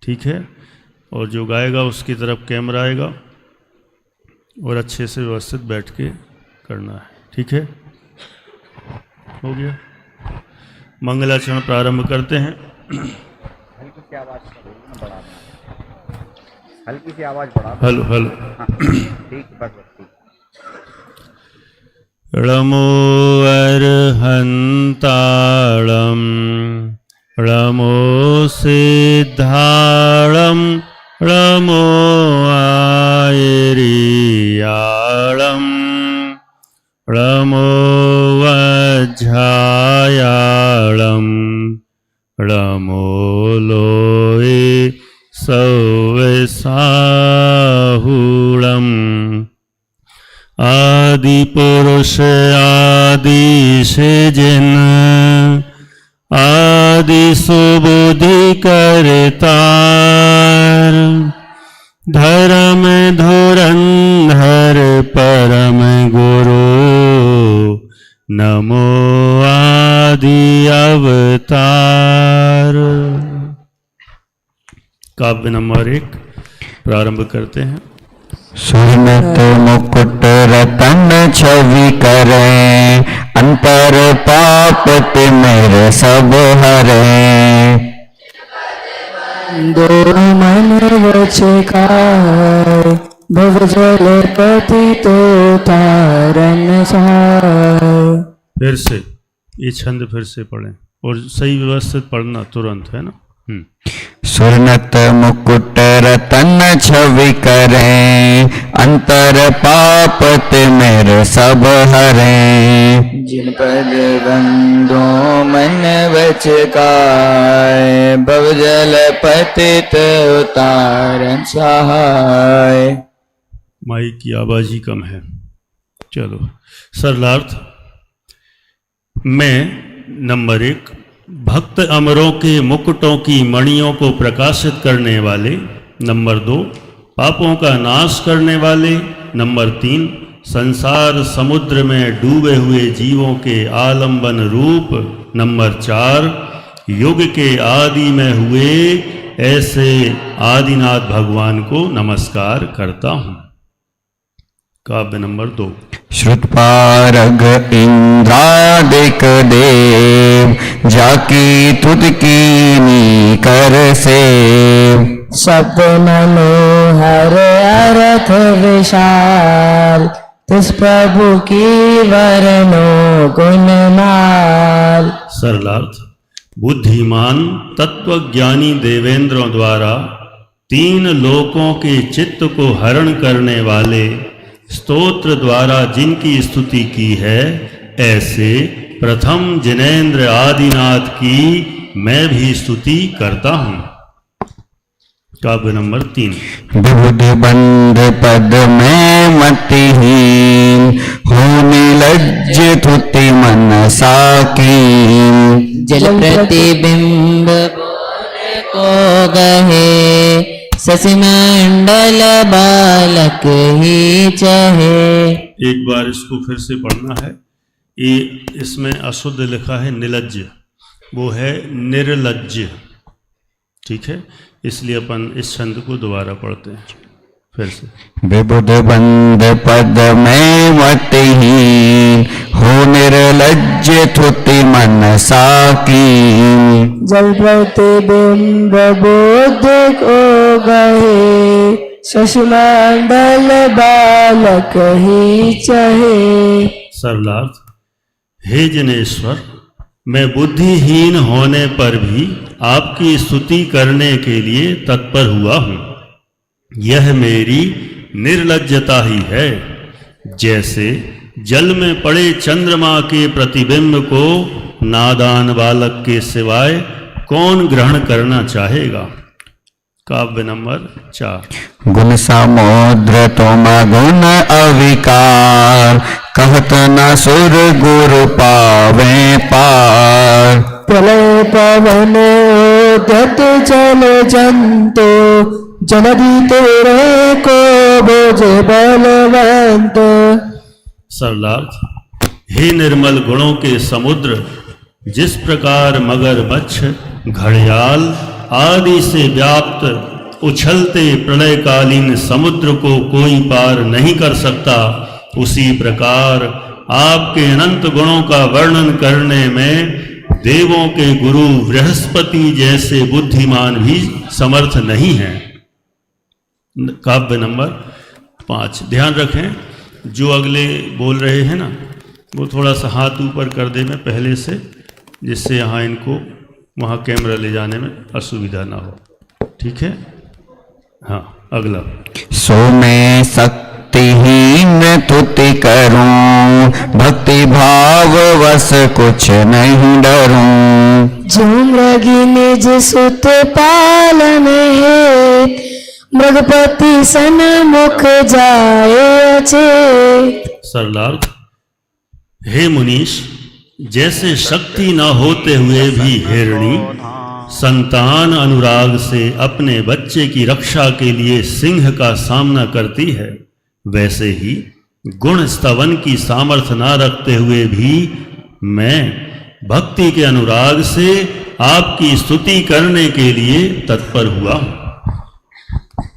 ठीक है। और जो गाएगा उसकी तरफ कैमरा आएगा और अच्छे से व्यवस्थित बैठ के करना है, ठीक है। हो गया। मंगलाचरण प्रारंभ करते हैं। हल्की सी आवाज बढ़ा, हल्की सी आवाज बढ़ा। Hello hello. ठीक, बस ठीक। णमो अर्हन्ताळं णमो सिद्धाळं णमो आयर्याळं णमो वज्झायाळं णमो लोये सौवसाहुळं। आदि पुरुष आदि सृजन आदि सुबुद्धि करतार धर्म धुरंधर परम गुरु नमो आदि अवतार। काव्य नंबर 1 प्रारंभ करते हैं। सुरनत मुकुट रतन छवि करे अंतर पाप तिमिर सब हरे। दो मन वचकार भव जल पतित तारन सार। फिर से ये छंद फिर से पढ़ें और सही व्यवस्थित पढ़ना तुरंत, है ना। सुरनत मुकुट रतन छवि करे अंतर पाप तिमिर सब हरे। जिन पद बंदो मन वचकाय भव जल पतित उतारन सहाय। माइक की आवाज ही कम है। चलो सरलार्थ में नंबर 1 भक्त अमरों के मुकुटों की मणियों को प्रकाशित करने वाले। नंबर 2 पापों का नाश करने वाले। नंबर 3 संसार समुद्र में डूबे हुए जीवों के आलंबन रूप। नंबर 4 युग के आदि में हुए ऐसे आदिनाथ भगवान को नमस्कार करता हूँ। काव्य नंबर 2 श्रुतपारग इंद्रादिक देव जाकी तुद कीनी कर से। सब मनोहर अर्थ विशाल तिस प्रभु की वरनो गुणमाल। सरलार्थ बुद्धिमान तत्वज्ञानी देवेंद्रों द्वारा 3 लोकों के चित्त को हरण करने वाले स्तोत्र द्वारा जिनकी स्तुति की है ऐसे प्रथम जिनेन्द्र आदिनाथ की मैं भी स्तुति करता हूँ। काव्य नंबर 3 विबुध बंध पद में मतिहीन होने लज्ज तुति मन साकीन। जल प्रतिबिंब बोले को गहे शशि मंडल बालक ही चाहे। एक बार इसको फिर से पढ़ना है। ये इसमें अशुद्ध लिखा है निलज्ज, वो है निर्लज्ज, ठीक है। इसलिए अपन इस छंद को दोबारा पढ़ते हैं फिर से। विबुध बंध पद में मतिहीन हो निर्लज्ज तुति मन साकीन। जल प्रतिबिंब बोध को गए शशि मंडल बालक ही चाहे। सरलार्थ हे जिनेश्वर मैं बुद्धिहीन होने पर भी आपकी स्तुति करने के लिए तत्पर हुआ हूँ। यह मेरी निर्लज्जता ही है। जैसे जल में पड़े चंद्रमा के प्रतिबिंब को नादान बालक के सिवाय कौन ग्रहण करना चाहेगा। काव्य नंबर 4 गुण समुद्र तुम गुण अविकार कहत न सुर गुरु पावे पार। प्रलय पवन उद्यत चल जंतो जलधि तेरे को बोझ बलवंत। सरलार्थ हे निर्मल गुणों के समुद्र जिस प्रकार मगरमच्छ घड़ियाल आदि से व्याप्त उछलते प्रलयकालीन समुद्र को कोई पार नहीं कर सकता, उसी प्रकार आपके अनंत गुणों का वर्णन करने में देवों के गुरु बृहस्पति जैसे बुद्धिमान भी समर्थ नहीं है। काव्य नंबर 5। ध्यान रखें, जो अगले बोल रहे हैं ना, वो थोड़ा सा हाथ ऊपर कर दे मैं पहले से, जिससे यहाँ इनको वहाँ कैमरा ले जाने में असुविधा ना हो। ठीक है, हाँ अगला। सो मैं शक्तिहीन तुति करूं, भक्ति भाव वश कुछ नहीं डरूं। जो मृगी निज सुत पालन हेत, मृगपति सन्मुख जाए अचेत। सरलार्थ, हे मुनीश, जैसे शक्ति न होते हुए भी हिरणी संतान अनुराग से अपने बच्चे की रक्षा के लिए सिंह का सामना करती है, वैसे ही गुण स्तवन की सामर्थ्य न रखते हुए भी मैं भक्ति के अनुराग से आपकी स्तुति करने के लिए तत्पर हुआ।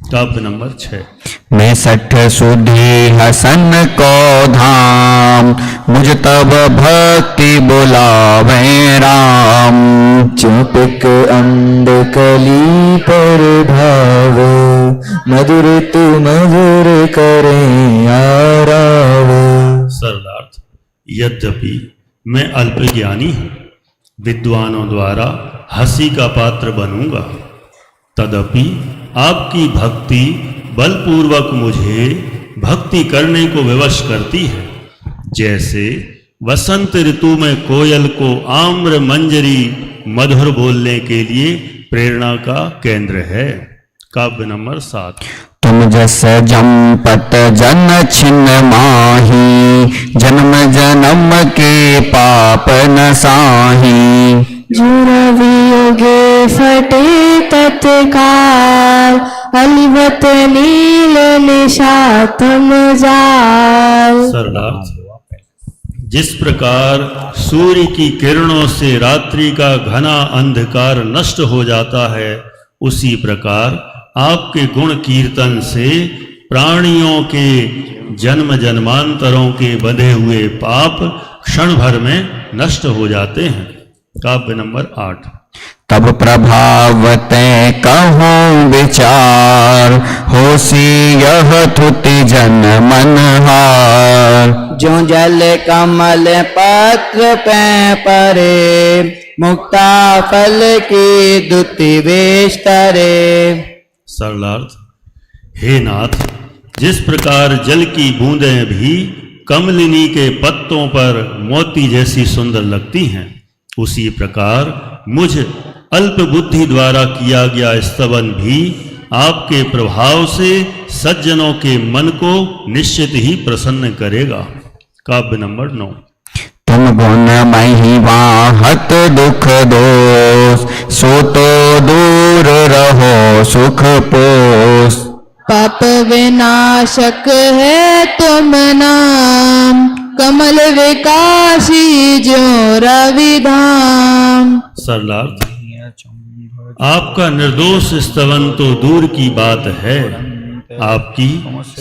काव्य नंबर 6। मैं 60 सुधी हसन को धाम, मुझ तब भक्ति बुलावे राम। चुपिक अंध कली पर भावे, मधुर तू मधुर करें आरावे। सरलार्थ, यद्यपि मैं अल्पज्ञानी हूँ, विद्वानों द्वारा हंसी का पात्र बनूंगा, तदपि आपकी भक्ति बलपूर्वक मुझे भक्ति करने को विवश करती है। जैसे वसंत ऋतु में कोयल को आम्र मंजरी मधुर बोलने के लिए प्रेरणा का केंद्र है। काव्य नंबर 7। तुम जस जमपत जन छिन्न माही, जन्म जन्म के पाप न साही। जो वियोगे फटे तत्काल, अलिवत नील निशातम जाल। सरलार्थ, जिस प्रकार सूर्य की किरणों से रात्रि का घना अंधकार नष्ट हो जाता है, उसी प्रकार आपके गुण कीर्तन से प्राणियों के जन्म जन्मांतरों के बंधे हुए पाप क्षण भर में नष्ट हो जाते हैं। काव्य नंबर 8। तब प्रभावते कहूँ विचार, होसी यह थुति जन मनहार। जो जल कमल पत्र पे परे, मुक्ता फल की दुति वेष्टरे। सरलार्थ, हे नाथ, जिस प्रकार जल की बूंदें भी कमलिनी के पत्तों पर मोती जैसी सुंदर लगती हैं, उसी प्रकार मुझ अल्प बुद्धि द्वारा किया गया स्तवन भी आपके प्रभाव से सज्जनों के मन को निश्चित ही प्रसन्न करेगा। काव्य नंबर 9। तुम गुण मही वाहत दुख दोष, सो तो दूर रहो सुख पोष। पाप विनाशक है तुम नाम, कमल विकासी जो रविधाम। सरलार्थ, आपका निर्दोष स्तवन तो दूर की बात है, आपकी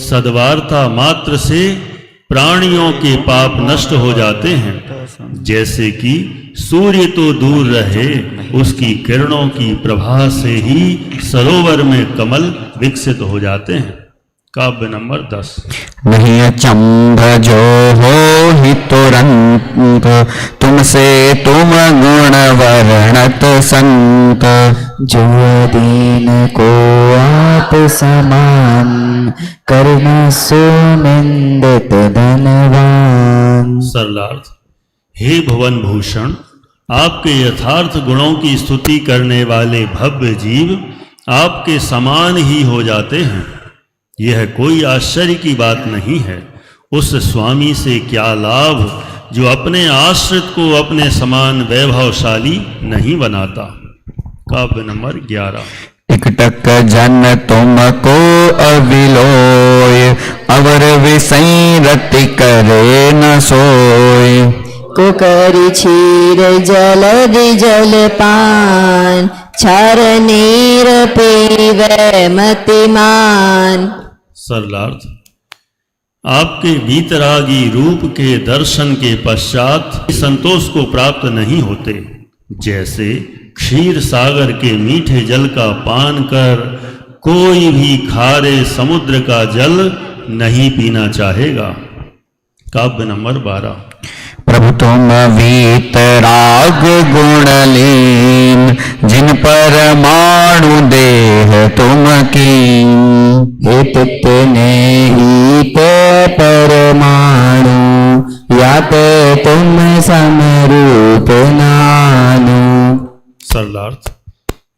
सद्वार्ता मात्र से प्राणियों के पाप नष्ट हो जाते हैं। जैसे कि सूर्य तो दूर रहे, उसकी किरणों की प्रभा से ही सरोवर में कमल विकसित हो जाते हैं। काव्य नंबर 10। नहीं अचंभ जो हो ही तुरंत, तुमसे तुम गुण वर्णत संत। जो दीन को आप समान, करना सो निंदित धनवान। सरलार्थ, हे भुवन भूषण, आपके यथार्थ गुणों की स्तुति करने वाले भव्य जीव आपके समान ही हो जाते हैं। यह कोई आश्चर्य की बात नहीं है। उस स्वामी से क्या लाभ जो अपने आश्रित को अपने समान वैभवशाली नहीं बनाता। काव्य नंबर 11। टिकटक जन तुमको अविलोय, अवर विषय रति करे न सोय। कुकरी क्षीर जल जल पान, क्षर नीर पीवे मतिमान। सरलार्थ, आपके वीतरागी रूप के दर्शन के पश्चात संतोष को प्राप्त नहीं होते। जैसे क्षीर सागर के मीठे जल का पान कर कोई भी खारे समुद्र का जल नहीं पीना चाहेगा। काव्य नंबर 12। प्रभु तुम वीतराग गुणलीन, जिन परमाणु देह तुम कीन। हित ने हित परमाणु, याते तुम समरूप नानु। सरलार्थ,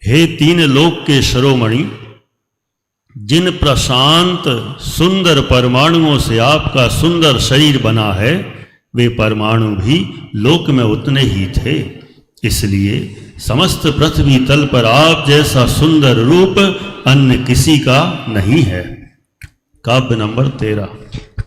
हे तीन लोक के शिरोमणि, जिन प्रशांत सुंदर परमाणुओं से आपका सुंदर शरीर बना है, वे परमाणु भी लोक में उतने ही थे। इसलिए समस्त पृथ्वी तल पर आप जैसा सुंदर रूप अन्य किसी का नहीं है। काव्य नंबर 13।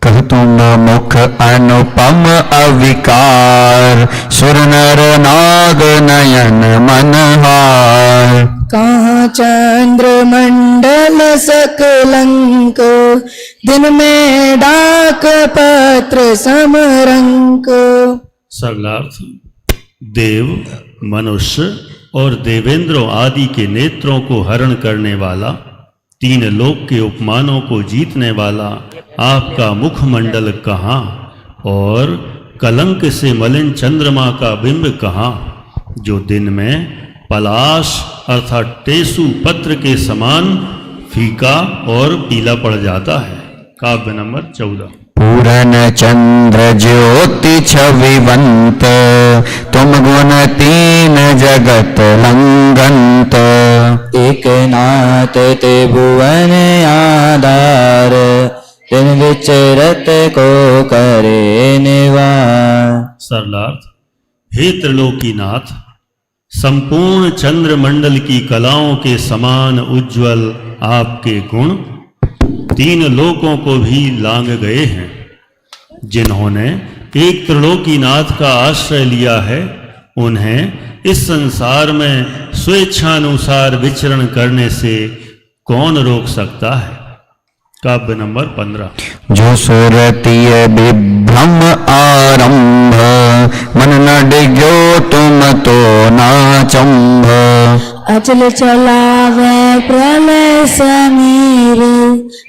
कह तुम मुख अनुपम अविकार, सुर नर नाग नयन मनहार। कहाँ चंद्र मंडल सकलंक, दिन में डाक पत्र समरंक। सरलार्थ, देव, मनुष्य और देवेंद्रों आदि के नेत्रों को हरण करने वाला, तीन लोक के उपमानों को जीतने वाला आपका मुखमंडल कहाँ, और कलंक से मलिन चंद्रमा का बिंब कहाँ, जो दिन में पलाश अर्थात टेसु पत्र के समान फीका और पीला पड़ जाता है। काव्य नंबर 14। पूरन चंद्र ज्योति छविवंत, तुम गुण तीन जगत लंघंत। एक नाथ त्रिभुवन आधार, तिन विचरत को करे निवार। सरलार्थ, हे त्रिलोकीनाथ, संपूर्ण चंद्रमंडल की कलाओं के समान उज्ज्वल आपके गुण तीन लोकों को भी लांग गए हैं। जिन्होंने एक त्रिलोकीनाथ का आश्रय लिया है, उन्हें इस संसार में स्वेच्छानुसार विचरण करने से कौन रोक सकता है। काव्य नंबर 15। जो सुरतीय विभ्रम आरंभ, मन न डिग्यो तुम तो नाचंभ। अचल चलावे प्रलय समीर,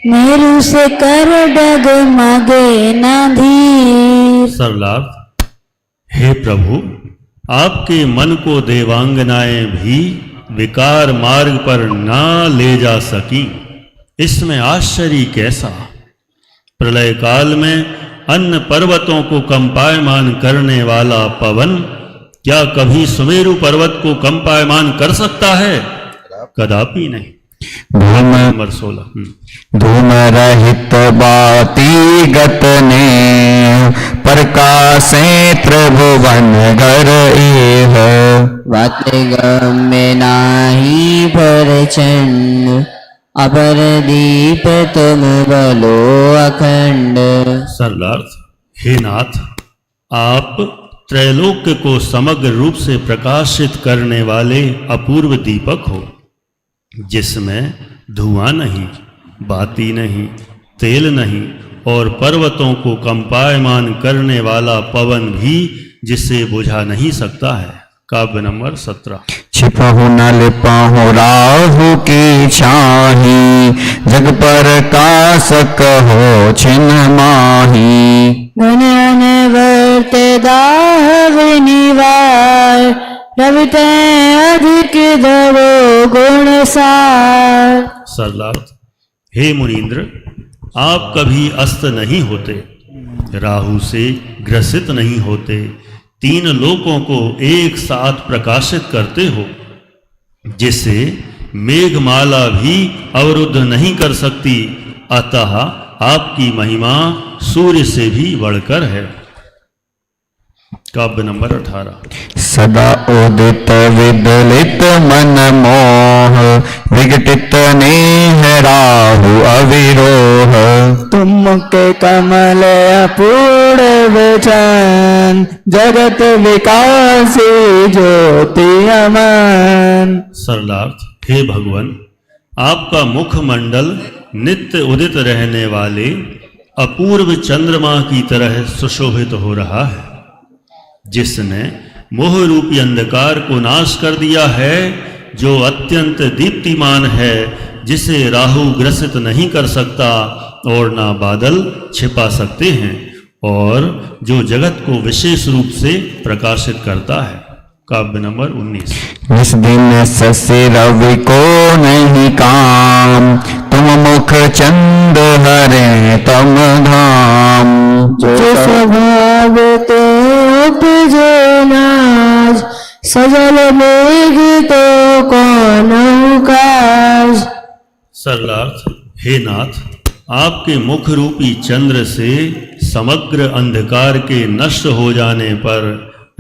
मेरु से कर डगमगे न धीर। सरलार्थ, हे प्रभु, आपके मन को देवांगनाएं भी विकार मार्ग पर ना ले जा सकी, इसमें आश्चर्य कैसा। प्रलय काल में अन्य पर्वतों को कंपायमान करने वाला पवन क्या कभी सुमेरु पर्वत को कंपायमान कर सकता है? कदापि नहीं। धूम नंबर 16। धूम रहित बाती गत ने, प्रकाशे त्रिभुवन घर एह। वाते गम्य नाही प्रचंड, अपर दीप तुम बलो अखंड। सरलार्थ, हे नाथ, आप त्रैलोक्य को समग्र रूप से प्रकाशित करने वाले अपूर्व दीपक हो, जिसमें धुआं नहीं, बाती नहीं, तेल नहीं और पर्वतों को कंपायमान करने वाला पवन भी जिसे बुझा नहीं सकता है। काव्य नंबर 17। छिपहु न लिपहु राहु की छाही, जग पर कासक हो छिन माही। घन अनवर्त दाह विनिवार, रविते अधिक धरो गुण सार। सरलार्थ, हे मुनीन्द्र, आप कभी अस्त नहीं होते, राहु से ग्रसित नहीं होते, तीन लोकों को एक साथ प्रकाशित करते हो, जिसे मेघमाला भी अवरुद्ध नहीं कर सकती। अतः आपकी महिमा सूर्य से भी बढ़कर है। काव्य नंबर 18। सदा उदित विदलित मन मोह, विघटित नेह राहु अविरोह। तुम मुख कमल अपूर्व वचन, जगत विकासी ज्योति अमन। सरलार्थ, हे भगवान, आपका मुखमंडल नित्य उदित रहने वाले अपूर्व चंद्रमा की तरह सुशोभित हो रहा है, जिसने मोह रूपी अंधकार को नाश कर दिया है, जो अत्यंत दीप्तिमान है, जिसे राहु ग्रसित नहीं कर सकता और ना बादल छिपा सकते हैं, और जो जगत को विशेष रूप से प्रकाशित करता है। काव्य नंबर 19। इस दिन शशि रवि को नहीं काम, तुम मुख चंद हरे तम धाम। जो स्वभाव ते उपजे नाज, सजल मेघ तो कौन काज। सरलार्थ, हे नाथ, आपके मुख रूपी चंद्र से समग्र अंधकार के नष्ट हो जाने पर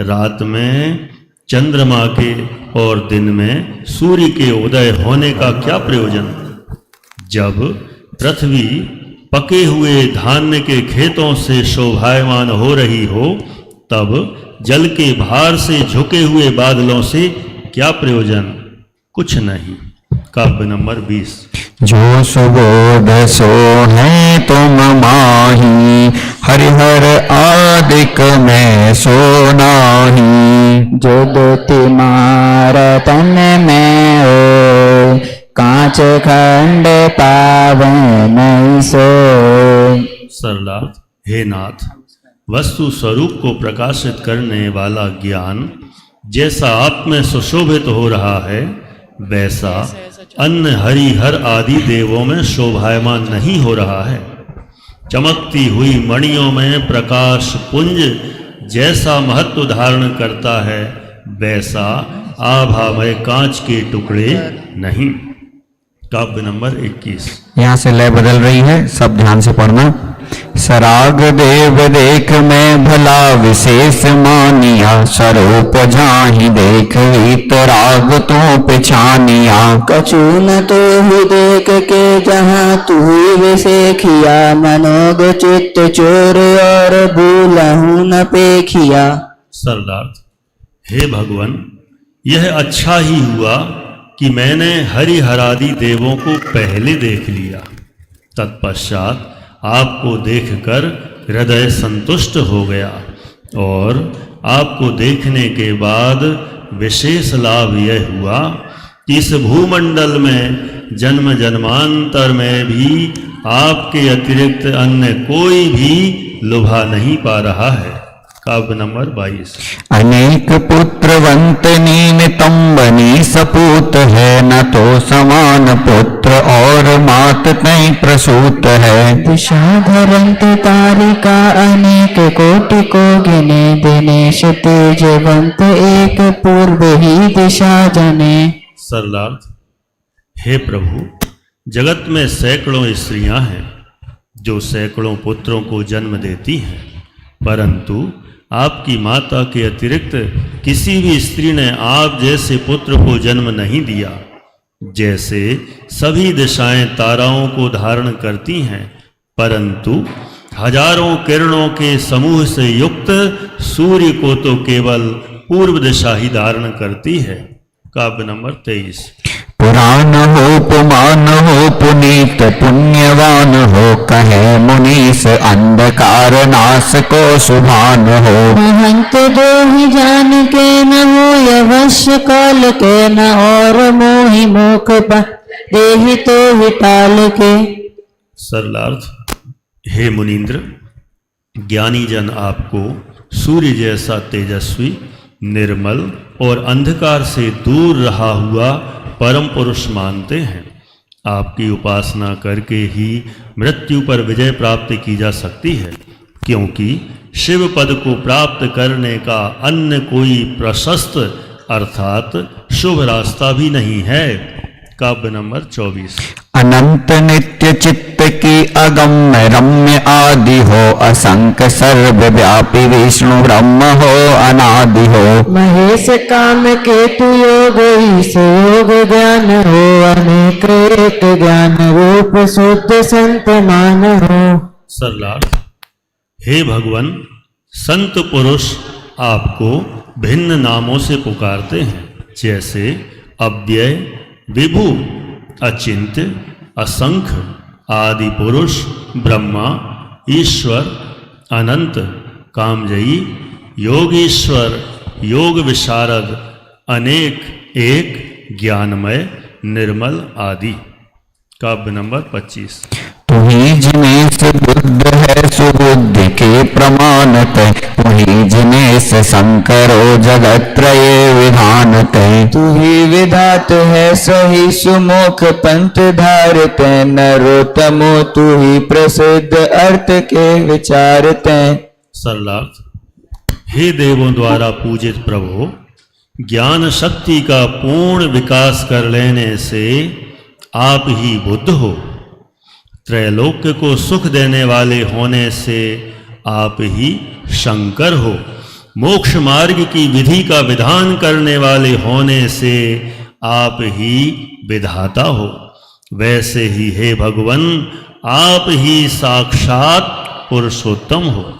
रात में चंद्रमा के और दिन में सूर्य के उदय होने का क्या प्रयोजन। जब पृथ्वी पके हुए धान्य के खेतों से शोभायमान हो रही हो, तब जल के भार से झुके हुए बादलों से क्या प्रयोजन, कुछ नहीं। काव्य नंबर 20। जो सुबोध सो है तुम माही, हरिहर आदिक में सो नाही। जो दोति मार तन में हो, कांच खंड पावे नहीं सो। सरलार्थ, हे नाथ, वस्तु स्वरूप को प्रकाशित करने वाला ज्ञान जैसा आप में सुशोभित हो रहा है, वैसा अन्य हरिहर आदि देवों में शोभायमान नहीं हो रहा है। चमकती हुई मणियों में प्रकाश पुंज जैसा महत्व धारण करता है, वैसा आभामय कांच के टुकड़े नहीं। काव्य नंबर 21। यहाँ से लय बदल रही है, सब ध्यान से पढ़ना। सराग देव देख में भला विशेष मानिया, स्वरूप जाहि देख वीतराग तो पहचानिया। कछु न तो ही देख के जहाँ तू ही विशेखिया, मनोग चित्त चोर और भूलहु न पेखिया। सरलार्थ, हे भगवान, यह अच्छा ही हुआ कि मैंने हरिहरादि देवों को पहले देख लिया, तत्पश्चात आपको देखकर हृदय संतुष्ट हो गया, और आपको देखने के बाद विशेष लाभ यह हुआ कि इस भूमंडल में जन्म जन्मांतर में भी आपके अतिरिक्त अन्य कोई भी लुभा नहीं पा रहा है। काव्य नंबर 22। अनेक पुत्रवंत निमितम बनी सपूत है, न तो समान पुत्र और मात तय प्रसूत है। दिशा धरंत तारिका अनेक कोटि को गिने, दिनेश तेजवंत एक पूर्व ही दिशा जने। सरलार्थ, हे प्रभु, जगत में सैकड़ों स्त्रियां हैं जो सैकड़ों पुत्रों को जन्म देती हैं, परंतु आपकी माता के अतिरिक्त किसी भी स्त्री ने आप जैसे पुत्र को जन्म नहीं दिया। जैसे सभी दिशाएं ताराओं को धारण करती हैं, परंतु हजारों किरणों के समूह से युक्त सूर्य को तो केवल पूर्व दिशा ही धारण करती है। काव्य नंबर 23। पुराण हो पुमान हो पुनीत पुण्यवान हो, कहे मुनीस अंधकार नाश को सुभान हो। महंत दो ही जान के न हो अवश्य काल के, न और मोहि मुख देहि तो ही टाल के। सरलार्थ, हे मुनीन्द्र, ज्ञानी जन आपको सूर्य जैसा तेजस्वी, निर्मल और अंधकार से दूर रहा हुआ परम पुरुष मानते हैं। आपकी उपासना करके ही मृत्यु पर विजय प्राप्त की जा सकती है, क्योंकि शिव पद को प्राप्त करने का अन्य कोई प्रशस्त अर्थात शुभ रास्ता भी नहीं है। काव्य नंबर 24। अनंत नित्य चित्त की अगम्य रम्य आदि हो, असंख्य सर्वव्यापी विष्णु ब्रह्म हो अनादि हो। महेश काम केतु योग ईश योग ज्ञान हो, अनेक एक ज्ञान रूप शुद्ध संत मान हो। सरलार्थ, हे भगवान, संत पुरुष आपको भिन्न नामों से पुकारते हैं, जैसे अव्यय, विभु, अचिंत्य, असंख्य, आदि पुरुष, ब्रह्मा, ईश्वर, अनंत, कामजयी, योगीश्वर, योग विशारद, अनेक, एक, ज्ञानमय, निर्मल आदि। काव्य नंबर 25। तुही जिनेस बुद्ध है सुबुद्धि के प्रमाणत, तुही जिनेस शंकरो जगत्रये विधानत। तू ही विधात है सही सुमुख पंथ धारते, नरोत्तमो तू ही प्रसिद्ध अर्थ के विचारते। सरलार्थ, हे देवों द्वारा पूजित प्रभु, ज्ञान शक्ति का पूर्ण विकास कर लेने से आप ही बुद्ध हो, त्रैलोक्य को सुख देने वाले होने से आप ही शंकर हो, मोक्ष मार्ग की विधि का विधान करने वाले होने से आप ही विधाता हो, वैसे ही हे भगवान आप ही साक्षात पुरुषोत्तम हो।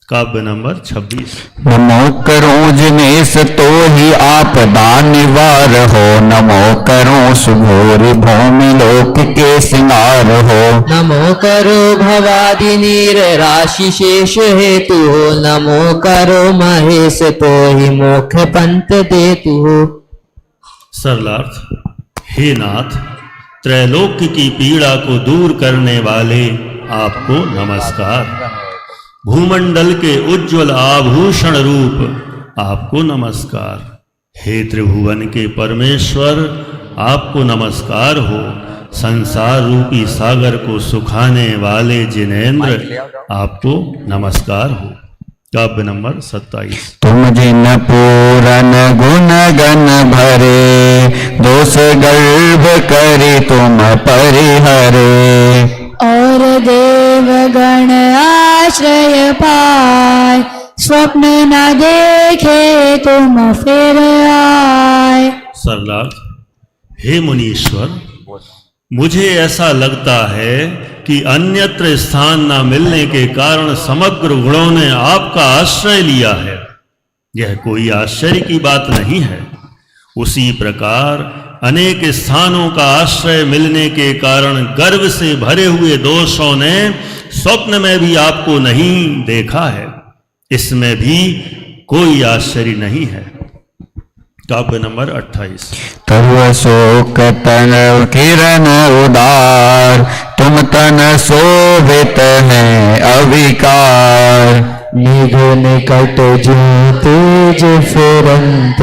काव्य नंबर 26। नमो करूं जिनेस तो ही आपदा निवार हो, नमो करूं सुघोर भूमि लोक के सिंगार हो। नमो करो भवादि नीर राशि शेष हेतु हो, नमो करो महेश तो ही मोक्ष पंथ देतु हो। सरलार्थ, हे नाथ, त्रैलोक्य की पीड़ा को दूर करने वाले आपको नमस्कार। भूमंडल के उज्ज्वल आभूषण रूप आपको नमस्कार। हे त्रिभुवन के परमेश्वर आपको नमस्कार हो। संसार रूपी सागर को सुखाने वाले जिनेंद्र आपको नमस्कार हो। काव्य नंबर 27। तुम जिन पूरन गुण गण भरे, दोष गर्भ करे तुम परिहरे। और देवगण आश्रय पाए, स्वप्न न देखे तुम फिर आए। सरलार्थ, हे मुनीश्वर, मुझे ऐसा लगता है कि अन्यत्र स्थान न मिलने के कारण समग्र गुणों ने आपका आश्रय लिया है। यह कोई आश्चर्य की बात नहीं है। उसी प्रकार अनेक स्थानों का आश्रय मिलने के कारण गर्व से भरे हुए दोषों ने स्वप्न में भी आपको नहीं देखा है। इसमें भी कोई आश्चर्य नहीं है। काव्य नंबर 28। तरुआ शोक तन किरण उदार, तुम तन शोभित है अविकार। निघ निकट जो तेज फिरंत,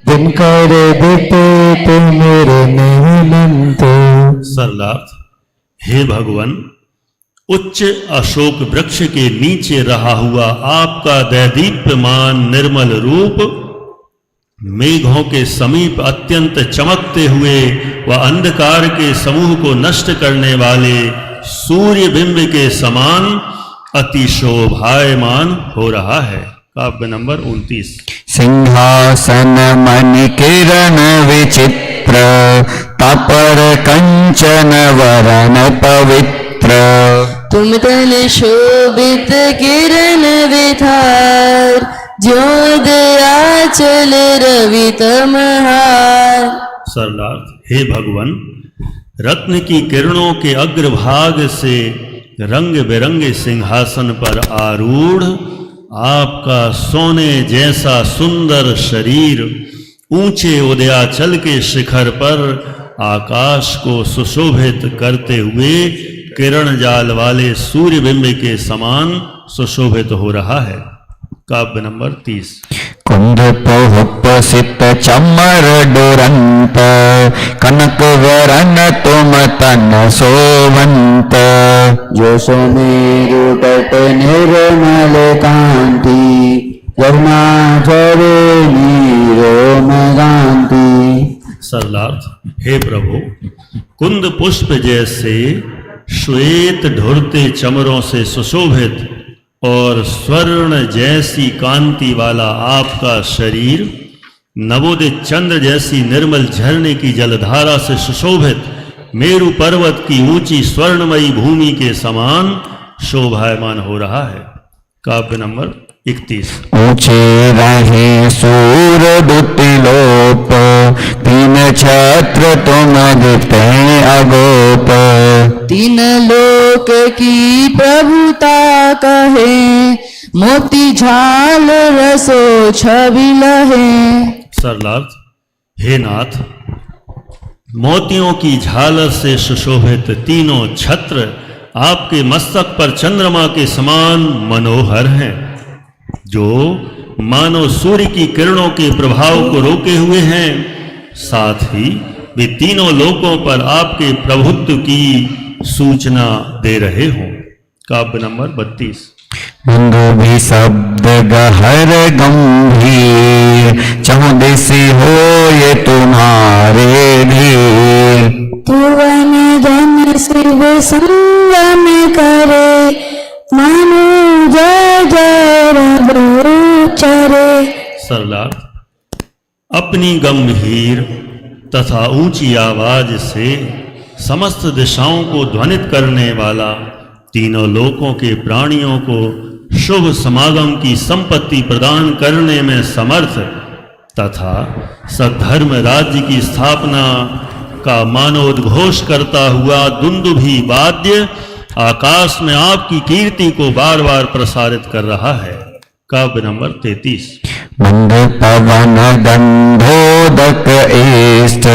दिन कर दिपे मेरे निमंत। सरलार्थ, हे भगवान, उच्च अशोक वृक्ष के नीचे रहा हुआ आपका दैदीप्यमान निर्मल रूप मेघों के समीप अत्यंत चमकते हुए व अंधकार के समूह को नष्ट करने वाले सूर्य बिंब के समान अति शोभायमान हो रहा है। काव्य नंबर 29। सिंहासन मणि किरण विचित्र, तापर कंचन वरण पवित्र। तुम तन शोभित किरण विधार, ज्यों दया चल रवि तमहार। सरलार्थ, हे भगवान, रत्न की किरणों के अग्रभाग से रंग बिरंगे सिंहासन पर आरूढ़ आपका सोने जैसा सुंदर शरीर ऊंचे उदयाचल के शिखर पर आकाश को सुशोभित करते हुए किरण जाल वाले सूर्य बिंब के समान सुशोभित हो रहा है। काव्य नंबर 30। कुंद पहुपसित चमर डुरंत, कनक वरन तुम तन शोभंत। जो सुमेरु तट निर्मल कांति, यमुना झरे नीरोम गांति। सरलार्थ, हे प्रभु, कुंद पुष्प जैसे श्वेत ढुरते चमरों से सुशोभित और स्वर्ण जैसी कांति वाला आपका शरीर नवोदित चंद्र जैसी निर्मल झरने की जलधारा से सुशोभित मेरु पर्वत की ऊंची स्वर्णमयी भूमि के समान शोभायमान हो रहा है। काव्य नंबर 31। ऊंचे रहे सूर दुतिलोप, तीन छत्र तुम दिते अगोप। तीन लोक की प्रभुता कहे, मोती झाल रसो छवि लहे। सरलार्थ, हे नाथ, मोतियों की झालर से सुशोभित तीनों छत्र आपके मस्तक पर चंद्रमा के समान मनोहर हैं, जो मानो सूर्य की किरणों के प्रभाव को रोके हुए हैं। साथ ही वे तीनों लोकों पर आपके प्रभुत्व की सूचना दे रहे हों। काव्य नंबर 32। भी शब्द गहर गंभीर, चहुदिशि हो ये तुम्हारे धीर। त्रिवन जन शिव संगम करे, मानो जय जय रघु चरे। सरलार्थ, अपनी गंभीर तथा ऊंची आवाज से समस्त दिशाओं को ध्वनित करने वाला, तीनों लोकों के प्राणियों को शुभ समागम की संपत्ति प्रदान करने में समर्थ तथा सद्धर्म राज्य की स्थापना का मानोद्घोष करता हुआ दुंदुभी वाद्य आकाश में आपकी कीर्ति को बार बार प्रसारित कर रहा है। काव्य नंबर 33। मंद पवन गंधोदक इष्ट,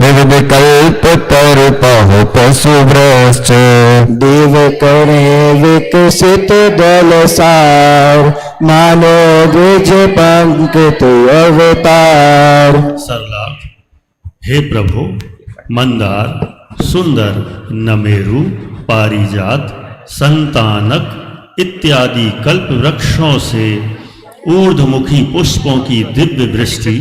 विविध कल्प तरु पहु पशु भ्रष्ट। देव करे विकसित दल सार, मानो गिज पंकित अवतार। सरलार्थ, हे प्रभु, मंदार, सुंदर, नमेरु, पारिजात, संतानक इत्यादि कल्प वृक्षों से ऊर्ध्वमुखी पुष्पों की दिव्य वृष्टि,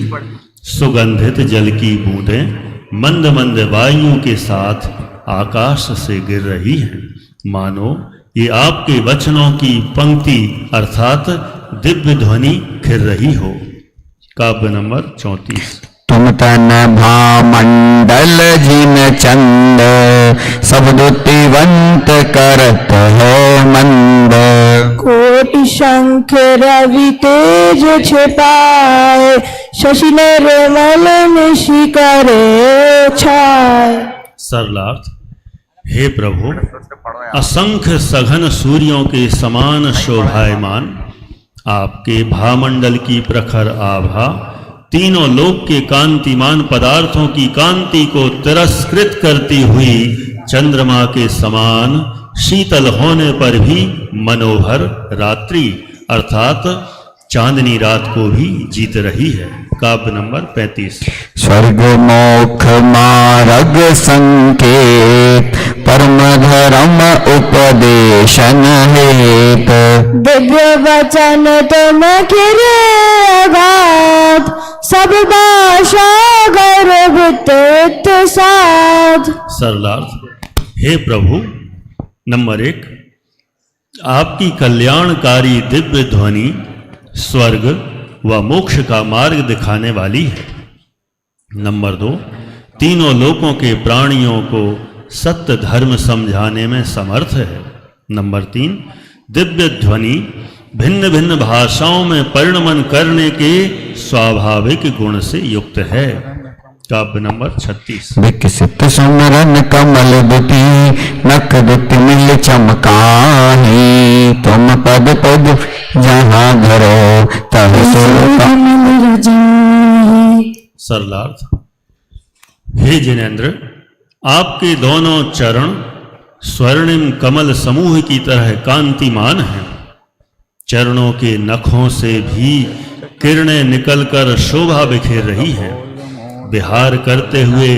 सुगंधित जल की बूंदें मंद मंद वायु के साथ आकाश से गिर रही हैं, मानो ये आपके वचनों की पंक्ति अर्थात दिव्य ध्वनि खिर रही हो। काव्य नंबर 34। तुम तन भामंडल जिन चंद, सब दुतिवंत करत है मंद। कोटि शंख रवि तेज छिपाए, शशि निर्मल निशिकरे छाए। सरलार्थ, हे प्रभु, असंख्य सघन सूर्यों के समान शोभायमान आपके भामंडल की प्रखर आभा तीनों लोक के कांतिमान पदार्थों की कांति को तिरस्कृत करती हुई चंद्रमा के समान शीतल होने पर भी मनोहर रात्रि अर्थात चांदनी रात को भी जीत रही है। काव्य नंबर 35। स्वर्ग मोक्ष मार्ग संकेत, परम धर्म उपदेशन हेत। दिव्य वचन तुम खिरे अगाध, सब भाषा गर्भित साध। सरलार्थ, हे प्रभु, नंबर 1, आपकी कल्याणकारी दिव्य ध्वनि स्वर्ग व मोक्ष का मार्ग दिखाने वाली है। नंबर 2, तीनों लोकों के प्राणियों को सत्य धर्म समझाने में समर्थ है। नंबर 3, दिव्य ध्वनि भिन्न भिन्न भाषाओं में परिणमन करने के स्वाभाविक गुण से युक्त है। काव्य नंबर 36। विकसित सुमरन कमल दुति, नख दुति मिल चमकाही। तुम पद पद जहाँ धरो तह सरलार्थ, हे जिनेन्द्र, आपके दोनों चरण स्वर्णिम कमल समूह की तरह कांतिमान हैं। चरणों के नखों से भी किरणें निकलकर शोभा बिखेर रही हैं। विहार करते हुए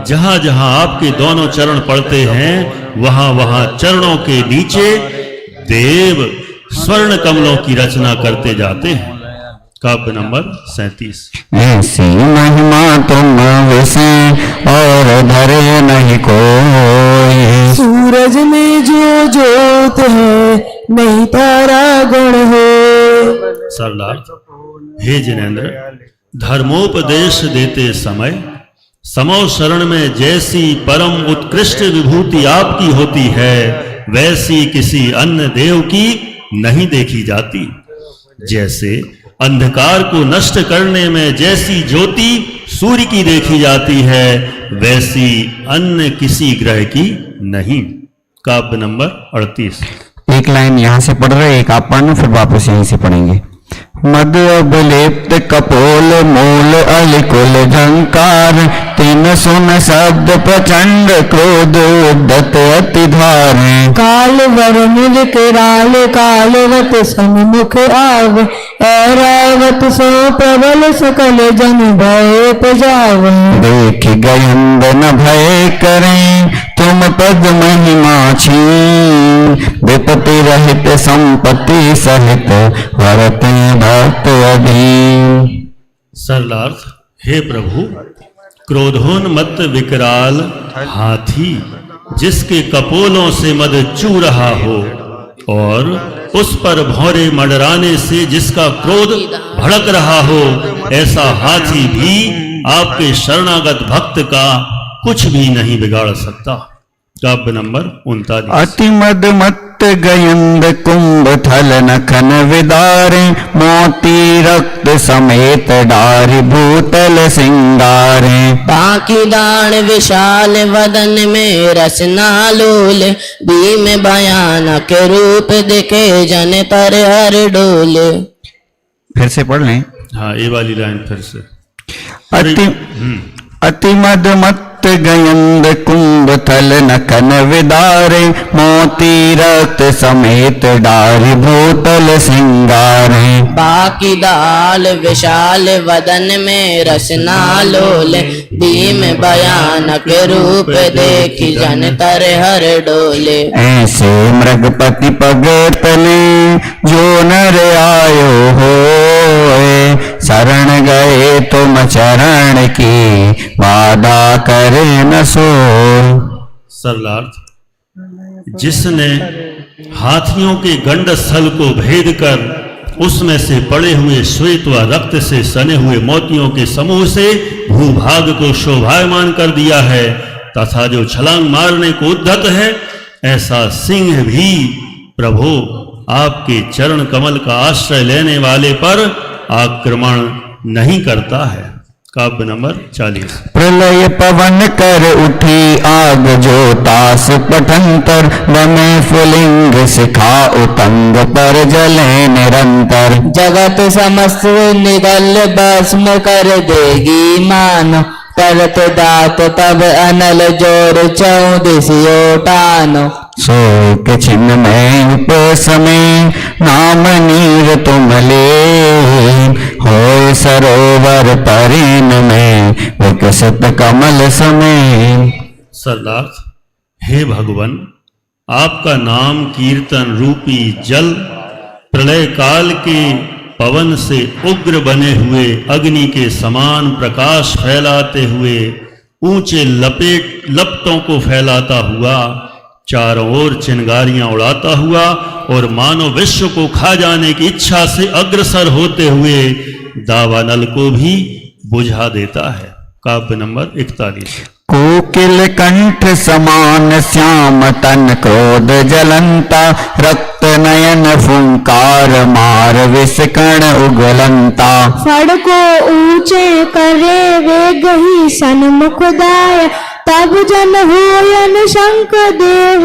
जहां जहां आपके दोनों चरण पड़ते हैं, वहां वहां चरणों के नीचे देव स्वर्ण कमलों की रचना करते जाते हैं। काव्य नंबर 37। ऐसी महिमा तुम विषे और धरे नहीं कोई। सूरज में जो ज्योत है, नहीं तारा गुण है। सरलार्थ, हे जिनेन्द्र, धर्मोपदेश देते समय समो शरण में जैसी परम उत्कृष्ट विभूति आपकी होती है, वैसी किसी अन्य देव की नहीं देखी जाती। जैसे अंधकार को नष्ट करने में जैसी ज्योति सूर्य की देखी जाती है, वैसी अन्य किसी ग्रह की नहीं। काव्य नंबर 38। एक लाइन यहाँ से पढ़ रहे, एक आप पढ़ना, फिर वापस यहीं से पढ़ेंगे। मद अबलेप्त कपोल मूल अलिकुल झंकार, तीन सुन शब्द प्रचंड क्रोध उद्धत अति धारे। काल वरुण कराल कालवत सन्मुख आव, ऐरावत सो प्रबल सकल जन भय पजाव। देख गयंद न भय करें तुम पद महिमा छीन, विपत्ति रहित संपत्ति सहित भरते भक्त अधीन। सरलार्थ, हे प्रभु, क्रोधोन्मत्त विकराल हाथी जिसके कपोलों से मद चू रहा हो और उस पर भौरे मंडराने से जिसका क्रोध भड़क रहा हो, ऐसा हाथी भी आपके शरणागत भक्त का कुछ भी नहीं बिगाड़ सकता। काव्य नंबर 39। अति मद मत गयंद कुंभ थल नखन विदारे, मोती रक्त समेत डारि भूतल सिंगारे। बाकी दान विशाल वदन में रसना लोल, भीम भयानक रूप दिखे जन तर हर डोल। फिर से पढ़ लें। हाँ, ये वाली लाइन फिर से। अति मद मत गयंद कुंभ थल नखन विदारे, मोती रक्त समेत डारि भूतल सिंगारे। बाकी दाल विशाल वदन में रसना लोल, भीम भयानक रूप देखी जन तर हर डोले। ऐसे मृगपति पग तले जो नर आयो हो, शरण गए तुम चरण की वादा करे न सो। सरलार्थ, जिसने हाथियों के गंड स्थल को भेद कर उसमें से पड़े हुए श्वेत व रक्त से सने हुए मोतियों के समूह से भूभाग को शोभायमान कर दिया है, तथा जो छलांग मारने को उद्धत है, ऐसा सिंह भी प्रभु आपके चरण कमल का आश्रय लेने वाले पर आक्रमण नहीं करता है। काव्य नंबर 40। प्रलय पवन कर उठी आग जो तास पठंतर, बमे फुलिंग शिखा उतंग पर जले निरंतर। जगत समस्त निगल भस्म कर देगी मान, करत दात तब अनल जोर चौदिसियो टानो। शोक छिन्न में उपसमें नाम नीर तुम ले, होय सरोवर परिन में विकसित कमल समें। सरलार्थ, हे भगवन, आपका नाम कीर्तन रूपी जल प्रलय काल के पवन से उग्र बने हुए अग्नि के समान प्रकाश फैलाते हुए ऊंचे लपटों को फैलाता हुआ, चारों ओर चिंगारियां उड़ाता हुआ और मानव विश्व को खा जाने की इच्छा से अग्रसर होते हुए दावानल को भी बुझा देता है। काव्य नंबर 41। कोकिल कंठ समान श्याम तन क्रोध जलंता, रक्त नयन फुंकार मार विषकण उगलंता। सड़को ऊंचे करे वे गही सन्मुख दाय, तब जन होयन शंक देव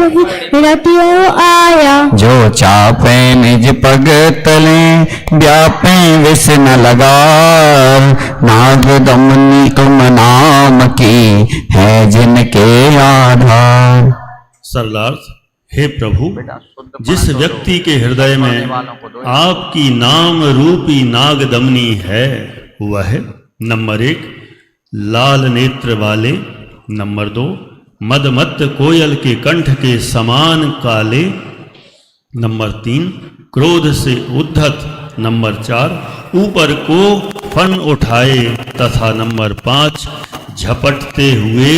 रतियो आया। जो चापे निज पग तले व्यापे विष न लगार, नाग दमनी तुम नाम की है जिनके आधार। सरलार्थ, हे प्रभु, जिस व्यक्ति के हृदय में आपकी नाम रूपी नाग दमनी है, वह नंबर 1 लाल नेत्र वाले, नंबर 2 मदमत्त कोयल के कंठ के समान काले, नंबर 3 क्रोध से उद्धत, नंबर 4 ऊपर को फन उठाए, तथा नंबर 5 झपटते हुए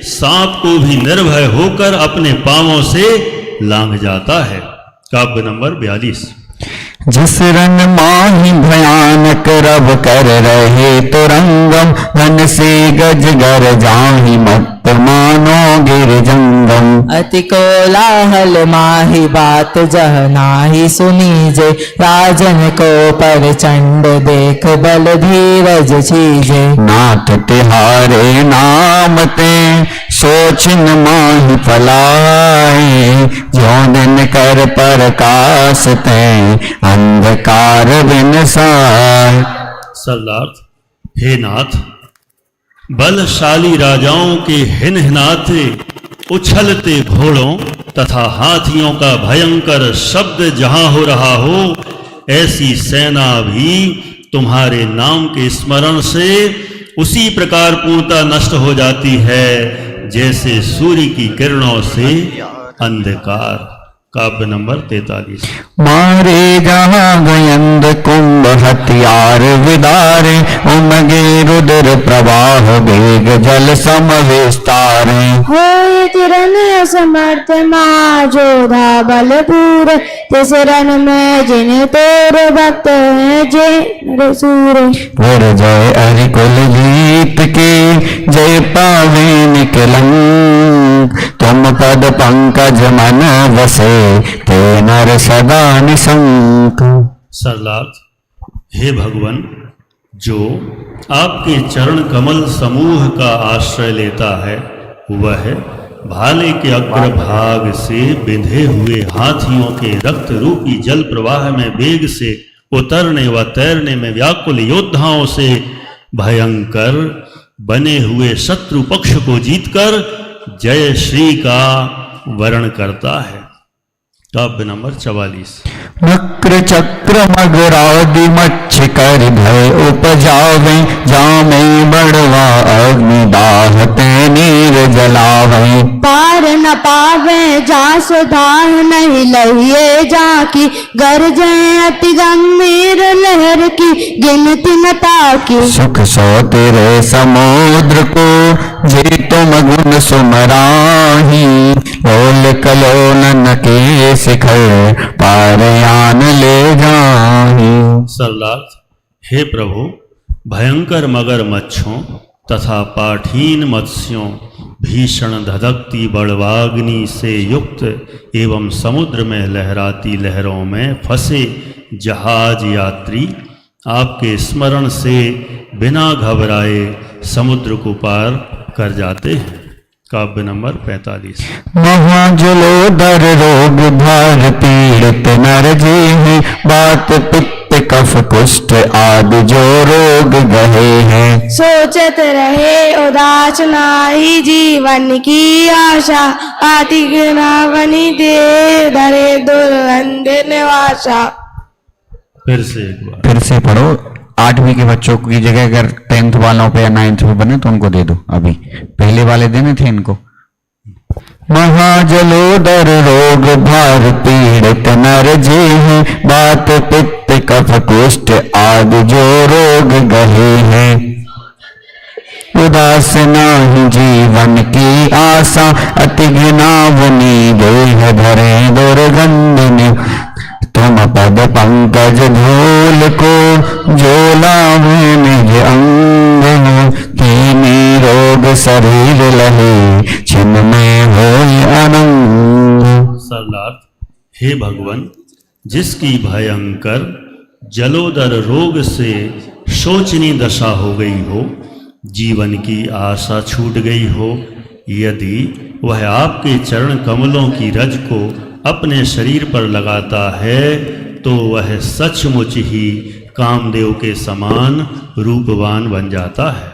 सांप को भी निर्भय होकर अपने पांवों से लांघ जाता है। काव्य नंबर 42। जिस रन माही भयानक रब कर रहे तुरंगम, धन से गज गर जाहि मत मानो गिर जंगम। अति कोलाहल माही बात जह नाही सुनीजे राजन को पर चंड देख बल धीरज छीजे नाथ तिहारे नाम ते सोचिन माहि फलाए जो दिन कर प्रकाश ते अंधकार बिनसाए। सरलार्थ, हे नाथ, बलशाली राजाओं के हिनहिनाते उछलते घोड़ों तथा हाथियों का भयंकर शब्द जहां हो रहा हो, ऐसी सेना भी तुम्हारे नाम के स्मरण से उसी प्रकार पूर्णतः नष्ट हो जाती है जैसे सूर्य की किरणों से अंधकार। काव्य नंबर 43। मारे जहाँ गयंद कुंभ हथियार विदारे उमगे रुद्र प्रवाह वेग जल सम विस्तारे होय तिरन समर्थ माजोधा बलपूर तिस रन में जिन तोर भक्त हैं जे सूर वर जय हरि कुल जीत के जय पावे निकलंक तुम पद पंकज मन वसे ते नर सदा निशंक। सरलार्थ, हे भगवान, जो आपके चरण कमल समूह का आश्रय लेता है वह भाले के अग्रभाग से बिंधे हुए हाथियों के रक्त रूपी जल प्रवाह में वेग से उतरने व तैरने में व्याकुल योद्धाओं से भयंकर बने हुए शत्रु पक्ष को जीतकर जय श्री का वर्ण करता है। काव्य नंबर 44। नक्र चक्र मगरादि मच्छ कर भय उपजावे जामे बड़वा अग्निदाह ते नीर जलावे पार न पावे जास दाह नहीं लहिए जाकी गरजे अति गंभीर लहर की गिनती न ताकी सुख सो तेरे समुद्र को जे तुम गुण सुमराही लोल कलोनन के शिखर पार यान ले जाही। सरलार्थ, हे प्रभु, भयंकर मगरमच्छों तथा पाठीन मत्स्यों भीषण धधकती बड़वाग्नि से युक्त एवं समुद्र में लहराती लहरों में फंसे जहाज यात्री आपके स्मरण से बिना घबराए समुद्र को पार कर जाते हैं। काव्य नंबर 45। महाजलोदर रोग भार पीड़ित नर जी बात पित्त कफ कुष्ठ आदि जो रोग गहे हैं सोचत रहे उदास नाई जीवन की आशा आति गिनावनी दे धरे दुर्गंध निवासा। फिर से एक बार। फिर से पढ़ो। 8वीं के बच्चों की जगह अगर 10th वालों पे या 9th पे बने तो उनको दे दो। अभी पहले वाले देने थे इनको। महाजलोदर रोग भार पीड़ित नर जे हैं बात पित्त कफ कुष्ठ आदि जो रोग गहे हैं उदास नाही जीवन की आशा अति घिनावनी देह धरे दुर्गंध ने तुम पद पंकज धूल को जो लावे निज अंग कीनी रोग शरीर लहे छिन में होय अनंग। सरलार्थ, हे भगवान, जिसकी भयंकर जलोदर रोग से शोचनीय दशा हो गई हो, जीवन की आशा छूट गई हो, यदि वह आपके चरण कमलों की रज को अपने शरीर पर लगाता है तो वह सचमुच ही कामदेव के समान रूपवान बन जाता है।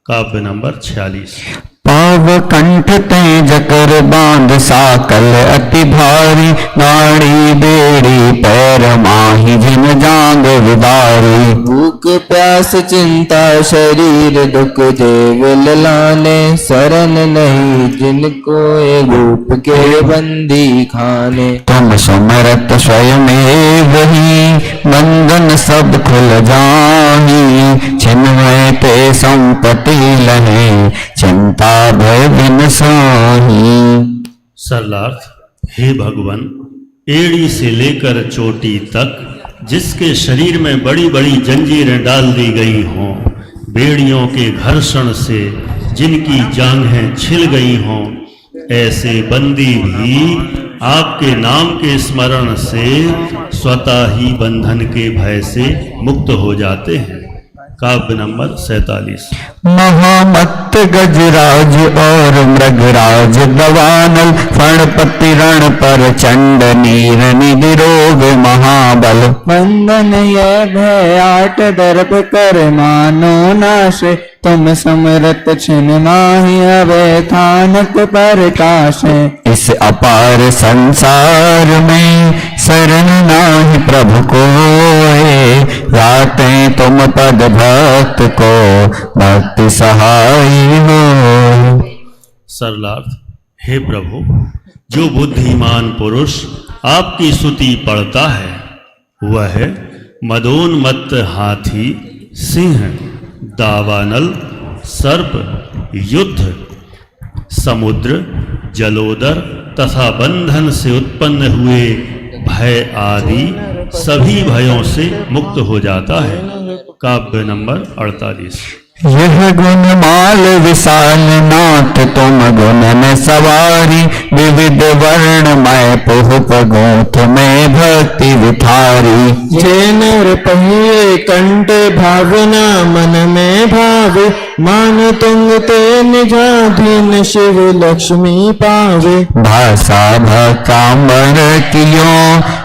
काव्य नंबर 46। पाव कंठ तेज कर बांध साकल अति भारी गाड़ी बेड़ी पैर माही जिन जांग विदारी भूख प्यास चिंता शरीर दुख देव ललाने शरण नहीं जिनको ये रूप के बंदी खाने तुम सुमरत स्वयं वही बंधन सब खुल जाही छिन्मय ते संपत्ति लहे चिंता भय बिन साही। सरलार्थ, हे भगवान, एड़ी से लेकर चोटी तक जिसके शरीर में बड़ी बड़ी जंजीरें डाल दी गई हों, बेड़ियों के घर्षण से जिनकी जांघें छिल गई हों, ऐसे बंदी भी आपके नाम के स्मरण से स्वतः ही बंधन के भय से मुक्त हो जाते हैं। काव्य नंबर 47। महामत्त गजराज और मृगराज दवानल फणपति रण पर चंड नीर निधि रोग महाबल बंधन यह भय आट दर्प कर मानो नाश तुम समरत छिन माहि अवै थानक प्रकाश इस अपार संसार में शरण नाहि प्रभु कोय गाते तुम पद भक्त को भक्ति सहाय हो। सरलार्थ, हे प्रभु, जो बुद्धिमान पुरुष आपकी स्तुति पढ़ता है वह मदोन्मत्त हाथी, सिंह, दावानल, सर्प, युद्ध, समुद्र, जलोदर तथा बंधन से उत्पन्न हुए भय आदि सभी भयों से मुक्त हो जाता है। काव्य नंबर 48। यह गुण माल विशाल नाथ तुम गुण में सवारी विविध वर्ण मय पुहुप गोथ में भक्ति विथारी जे नर पहिए कंठ भावना मन में भावे मान तुंग ते निजाधीन शिव लक्ष्मी पावे भाषा भकांबर कियो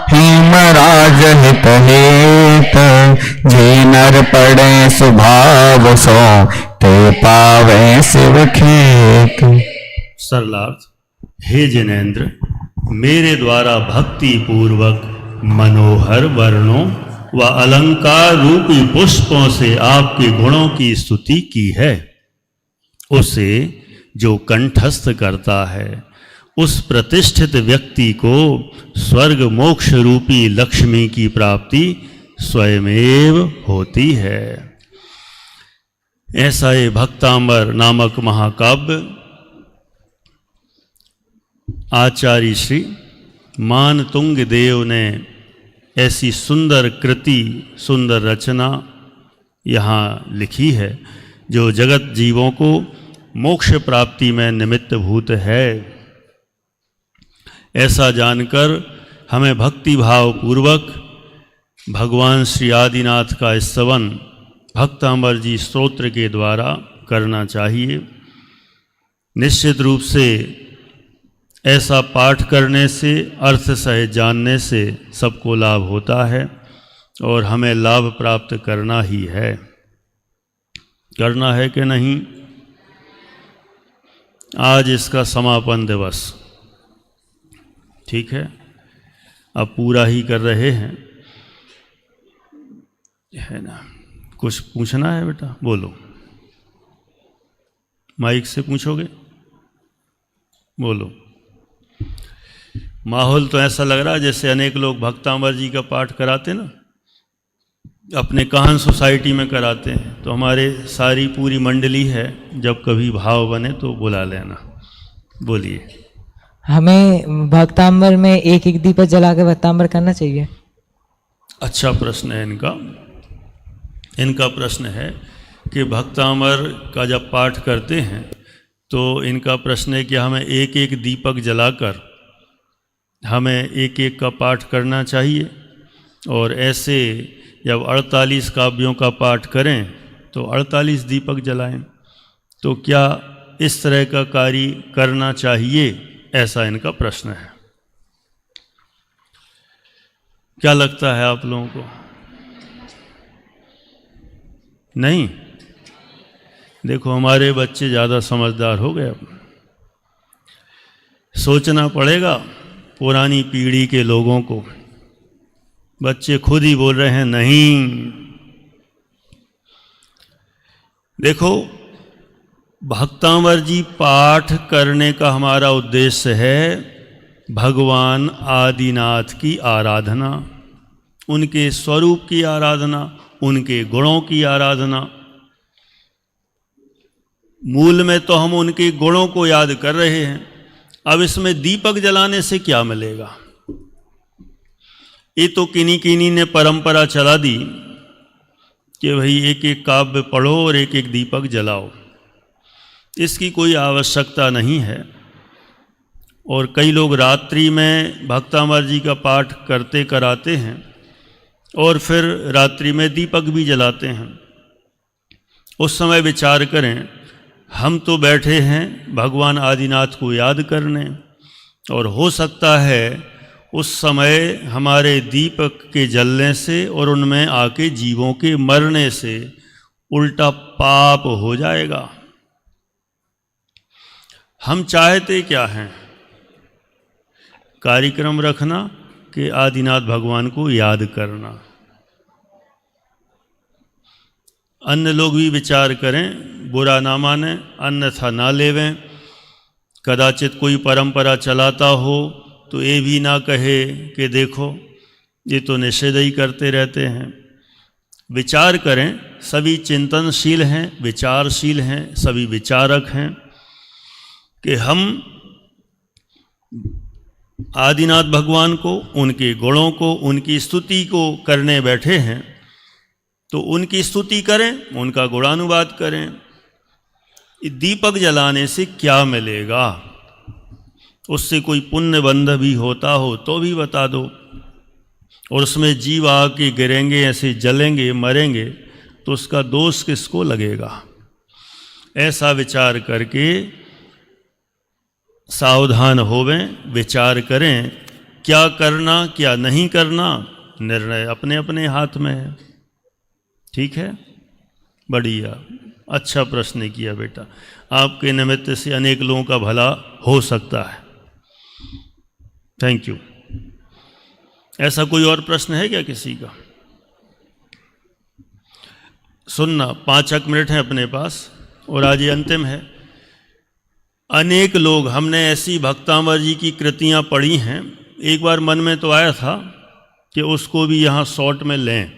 हेमराज हित हेत जे नर पड़े स्वभाव सो ते पावे शिव खेत। सरलार्थ, हे जिनेन्द्र, मेरे द्वारा भक्ति पूर्वक मनोहर वर्णों व अलंकार रूपी पुष्पों से आपके गुणों की स्तुति की है। उसे जो कंठस्थ करता है उस प्रतिष्ठित व्यक्ति को स्वर्ग मोक्ष रूपी लक्ष्मी की प्राप्ति स्वयमेव होती है। ऐसा ये भक्तांबर नामक महाकाव्य आचार्य श्री मानतुंग देव ने ऐसी सुंदर कृति, सुंदर रचना यहाँ लिखी है जो जगत जीवों को मोक्ष प्राप्ति में निमित्त भूत है। ऐसा जानकर हमें भक्ति भाव पूर्वक भगवान श्री आदिनाथ का स्तवन भक्तांबर जी स्तोत्र के द्वारा करना चाहिए। निश्चित रूप से ऐसा पाठ करने से, अर्थ सहित जानने से सबको लाभ होता है और हमें लाभ प्राप्त करना ही है। करना है कि नहीं? आज इसका समापन दिवस, ठीक है, अब पूरा ही कर रहे हैं, है ना? कुछ पूछना है बेटा? बोलो, माइक से पूछोगे? बोलो। माहौल तो ऐसा लग रहा है जैसे अनेक लोग भक्तांबर जी का पाठ कराते ना, अपने काहन सोसाइटी में कराते हैं। तो हमारे सारी पूरी मंडली है, जब कभी भाव बने तो बुला लेना। बोलिए। हमें भक्तांबर में एक एक दीपक जला के भक्तांबर करना चाहिए? अच्छा प्रश्न है इनका प्रश्न है कि भक्तांबर का जब पाठ करते हैं तो इनका प्रश्न है कि हमें एक एक दीपक जलाकर हमें एक एक का पाठ करना चाहिए, और ऐसे जब 48 काव्यों का पाठ करें तो 48 दीपक जलाएं। तो क्या इस तरह का कार्य करना चाहिए? ऐसा इनका प्रश्न है। क्या लगता है आप लोगों को? नहीं? देखो, हमारे बच्चे ज़्यादा समझदार हो गए, अब सोचना पड़ेगा पुरानी पीढ़ी के लोगों को। बच्चे खुद ही बोल रहे हैं नहीं। देखो, भक्तांबर जी पाठ करने का हमारा उद्देश्य है भगवान आदिनाथ की आराधना, उनके स्वरूप की आराधना, उनके गुणों की आराधना। मूल में तो हम उनके गुणों को याद कर रहे हैं। अब इसमें दीपक जलाने से क्या मिलेगा? ये तो किन्हीं ने परंपरा चला दी कि भाई एक एक काव्य पढ़ो और एक एक दीपक जलाओ। इसकी कोई आवश्यकता नहीं है। और कई लोग रात्रि में भक्तामर जी का पाठ करते कराते हैं और फिर रात्रि में दीपक भी जलाते हैं। उस समय विचार करें, हम तो बैठे हैं भगवान आदिनाथ को याद करने, और हो सकता है उस समय हमारे दीपक के जलने से और उनमें आके जीवों के मरने से उल्टा पाप हो जाएगा। हम चाहते क्या हैं? कार्यक्रम रखना कि आदिनाथ भगवान को याद करना। अन्य लोग भी विचार करें, बुरा ना माने, अन्यथा ना लेवें। कदाचित कोई परंपरा चलाता हो तो ये भी ना कहे कि देखो ये तो निषेध ही करते रहते हैं। विचार करें, सभी चिंतनशील हैं, विचारशील हैं, सभी विचारक हैं कि हम आदिनाथ भगवान को, उनके गुणों को, उनकी स्तुति को करने बैठे हैं, तो उनकी स्तुति करें, उनका गुणानुवाद करें। दीपक जलाने से क्या मिलेगा? उससे कोई पुण्य बंध भी होता हो तो भी बता दो, और उसमें जीव आके गिरेंगे, ऐसे जलेंगे, मरेंगे, तो उसका दोष किसको लगेगा? ऐसा विचार करके सावधान होवें, विचार करें क्या करना क्या नहीं करना। निर्णय अपने अपने हाथ में है। ठीक है, बढ़िया, अच्छा प्रश्न किया बेटा। आपके निमित्त से अनेक लोगों का भला हो सकता है। Thank you. ऐसा कोई और प्रश्न है क्या किसी का? सुनना, 5 मिनट हैं अपने पास और आज ये अंतिम है। अनेक लोग, हमने ऐसी भक्तामर जी की कृतियां पढ़ी हैं, एक बार मन में तो आया था कि उसको भी यहाँ शॉर्ट में लें।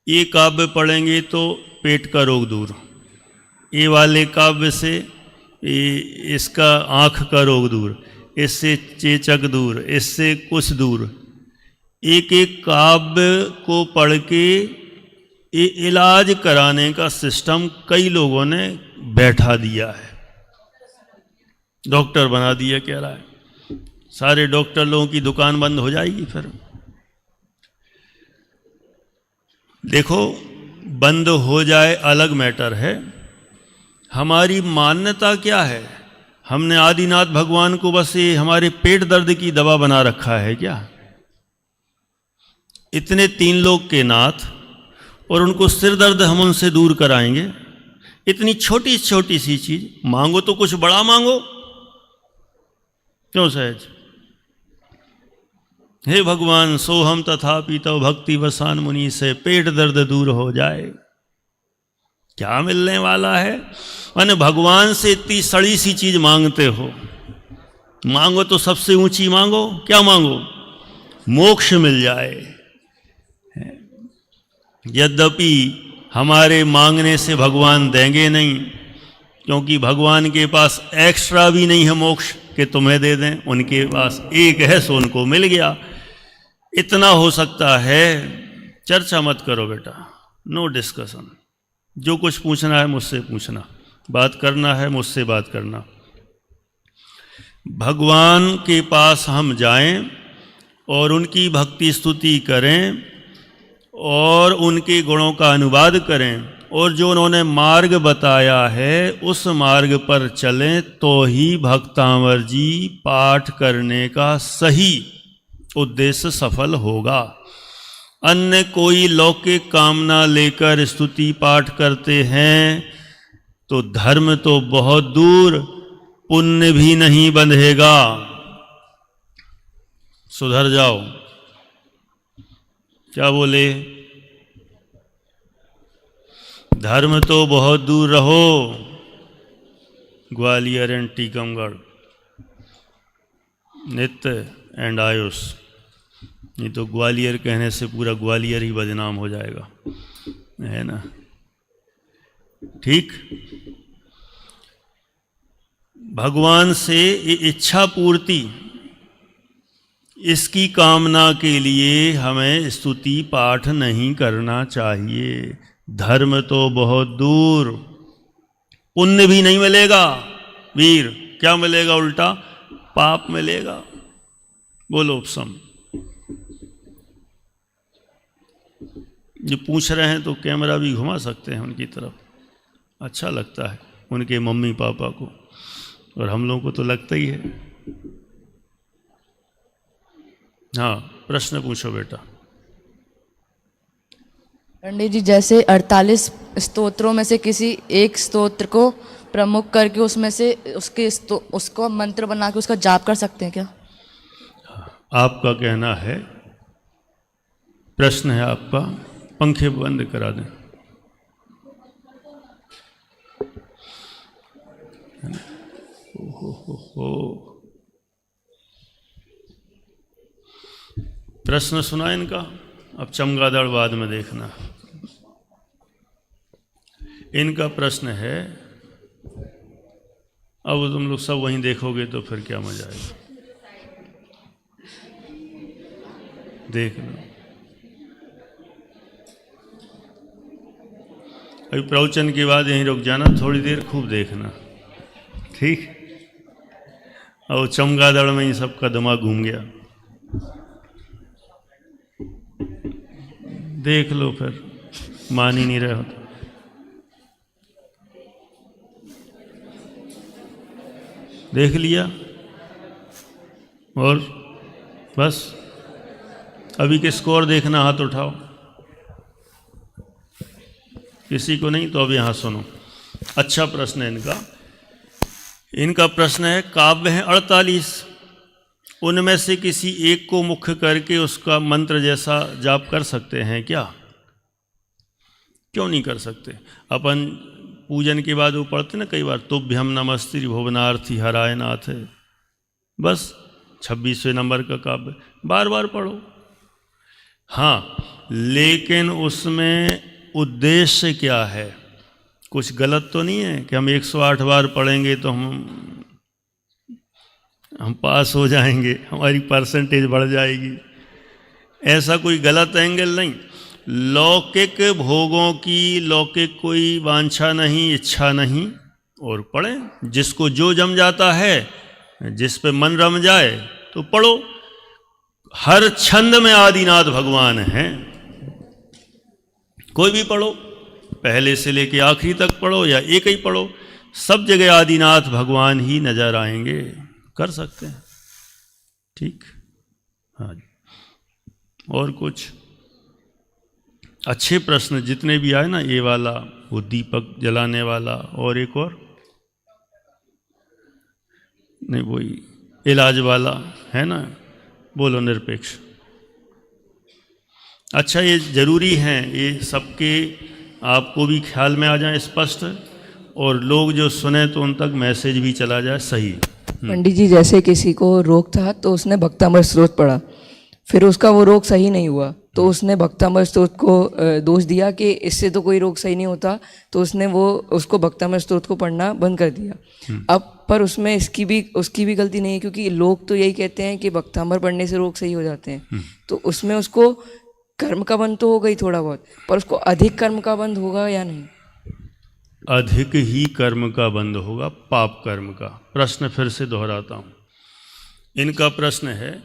ये काव्य पढ़ेंगे तो पेट का रोग दूर, ये वाले काव्य से इसका आँख का रोग दूर, इससे चेचक दूर, इससे कुछ दूर। एक एक काव्य को पढ़ के ये इलाज कराने का सिस्टम कई लोगों ने बैठा दिया है, डॉक्टर बना दिया कह रहा है। सारे डॉक्टर लोगों की दुकान बंद हो जाएगी फिर। देखो, बंद हो जाए अलग मैटर है, हमारी मान्यता क्या है? हमने आदिनाथ भगवान को बस ये हमारे पेट दर्द की दवा बना रखा है क्या? इतने 3 लोग के नाथ, और उनको सिर दर्द हम उनसे दूर कराएंगे? इतनी छोटी छोटी सी चीज मांगो तो कुछ बड़ा मांगो, क्यों सहज? हे भगवान, सोहम तथापि तव भक्ति वसान मुनि से पेट दर्द दूर हो जाए। क्या मिलने वाला है? मैंने भगवान से इतनी सड़ी सी चीज मांगते हो, मांगो तो सबसे ऊंची मांगो। क्या मांगो? मोक्ष मिल जाए। यद्यपि हमारे मांगने से भगवान देंगे नहीं, क्योंकि भगवान के पास एक्स्ट्रा भी नहीं है मोक्ष कि तुम्हें दे दें। उनके पास एक है सो उनको मिल गया। इतना हो सकता है। चर्चा मत करो बेटा, नो डिस्कशन। जो कुछ पूछना है मुझसे पूछना, बात करना है मुझसे बात करना। भगवान के पास हम जाएं और उनकी भक्ति स्तुति करें और उनके गुणों का अनुवाद करें, और जो उन्होंने मार्ग बताया है उस मार्ग पर चलें, तो ही भक्तामर जी पाठ करने का सही उद्देश्य सफल होगा। अन्य कोई लौकिक कामना लेकर स्तुति पाठ करते हैं तो धर्म तो बहुत दूर, पुण्य भी नहीं बंधेगा। सुधर जाओ। क्या बोले? धर्म तो बहुत दूर रहो। ग्वालियर एंड टीकमगढ़, नित्य एंड आयुष। नहीं तो ग्वालियर कहने से पूरा ग्वालियर ही बदनाम हो जाएगा, है ना? ठीक। भगवान से इच्छा पूर्ति, इसकी कामना के लिए हमें स्तुति पाठ नहीं करना चाहिए। धर्म तो बहुत दूर, पुण्य भी नहीं मिलेगा वीर। क्या मिलेगा? उल्टा पाप मिलेगा? बोलो उपसम। जो पूछ रहे हैं तो कैमरा भी घुमा सकते हैं उनकी तरफ, अच्छा लगता है उनके मम्मी पापा को, और हम लोगों को तो लगता ही है। हाँ, प्रश्न पूछो बेटा। पंडित जी, जैसे 48 स्तोत्रों में से किसी एक स्तोत्र को प्रमुख करके उसमें से उसको मंत्र बना के उसका जाप कर सकते हैं क्या? आपका कहना है, प्रश्न है आपका, पंखे बंद करा दें। हो। प्रश्न सुना इनका, अब चमगादड़ बाद में देखना। इनका प्रश्न है, अब तुम लोग सब वहीं देखोगे तो फिर क्या मजा आएगा, देखना। अभी प्रवचन के बाद यहीं रुक जाना, थोड़ी देर खूब देखना, ठीक। और चमगादड़ में ही सबका दिमाग घूम गया, देख लो, फिर मान ही नहीं रहे हो। देख लिया और बस, अभी किसको और देखना, हाथ उठाओ। किसी को नहीं तो अब यहाँ सुनो। अच्छा प्रश्न है इनका। इनका प्रश्न है, काव्य है 48, उनमें से किसी एक को मुख्य करके उसका मंत्र जैसा जाप कर सकते हैं क्या? क्यों नहीं कर सकते? अपन पूजन के बाद वो पढ़ते ना कई बार, तुभ्यम नमस्ते भुवनार्थी हराय नाथ, बस 26वें नंबर का काव्य बार बार पढ़ो। हाँ, लेकिन उसमें उद्देश्य क्या है? कुछ गलत तो नहीं है कि हम 108 बार पढ़ेंगे तो हम पास हो जाएंगे, हमारी परसेंटेज बढ़ जाएगी, ऐसा कोई गलत एंगल नहीं। लौकिक भोगों की लौकिक कोई वांछा नहीं, इच्छा नहीं, और पढ़ें जिसको जो जम जाता है, जिस पे मन रम जाए तो पढ़ो। हर छंद में आदिनाथ भगवान हैं, कोई भी पढ़ो, पहले से लेके आखिरी तक पढ़ो या एक ही पढ़ो, सब जगह आदिनाथ भगवान ही नजर आएंगे, कर सकते हैं, ठीक। हाँ, और कुछ अच्छे प्रश्न जितने भी आए ना, ये वाला, वो दीपक जलाने वाला, और एक और नहीं, वही इलाज वाला है ना, बोलो निरपेक्ष। अच्छा, ये जरूरी हैं, ये सबके आपको भी ख्याल में आ जाए स्पष्ट, और लोग जो सुने तो उन तक मैसेज भी चला जाए सही। पंडित जी, जैसे किसी को रोग था तो उसने भक्तामृत स्तोत्र पढ़ा, फिर उसका वो रोग सही नहीं हुआ, तो उसने भक्तामृत स्तोत्र को दोष दिया कि इससे तो कोई रोग सही नहीं होता, तो उसने उसको भक्तामृत स्तोत्र को पढ़ना बंद कर दिया। अब पर उसमें उसकी भी गलती नहीं है, क्योंकि लोग तो यही कहते हैं कि भक्तामृत पढ़ने से रोग सही हो जाते हैं, तो उसमें उसको कर्म का बंध तो हो गई थोड़ा बहुत, पर उसको अधिक कर्म का बंध होगा या नहीं? अधिक ही कर्म का बंध होगा, पाप कर्म का। प्रश्न फिर से दोहराता हूँ। इनका प्रश्न है,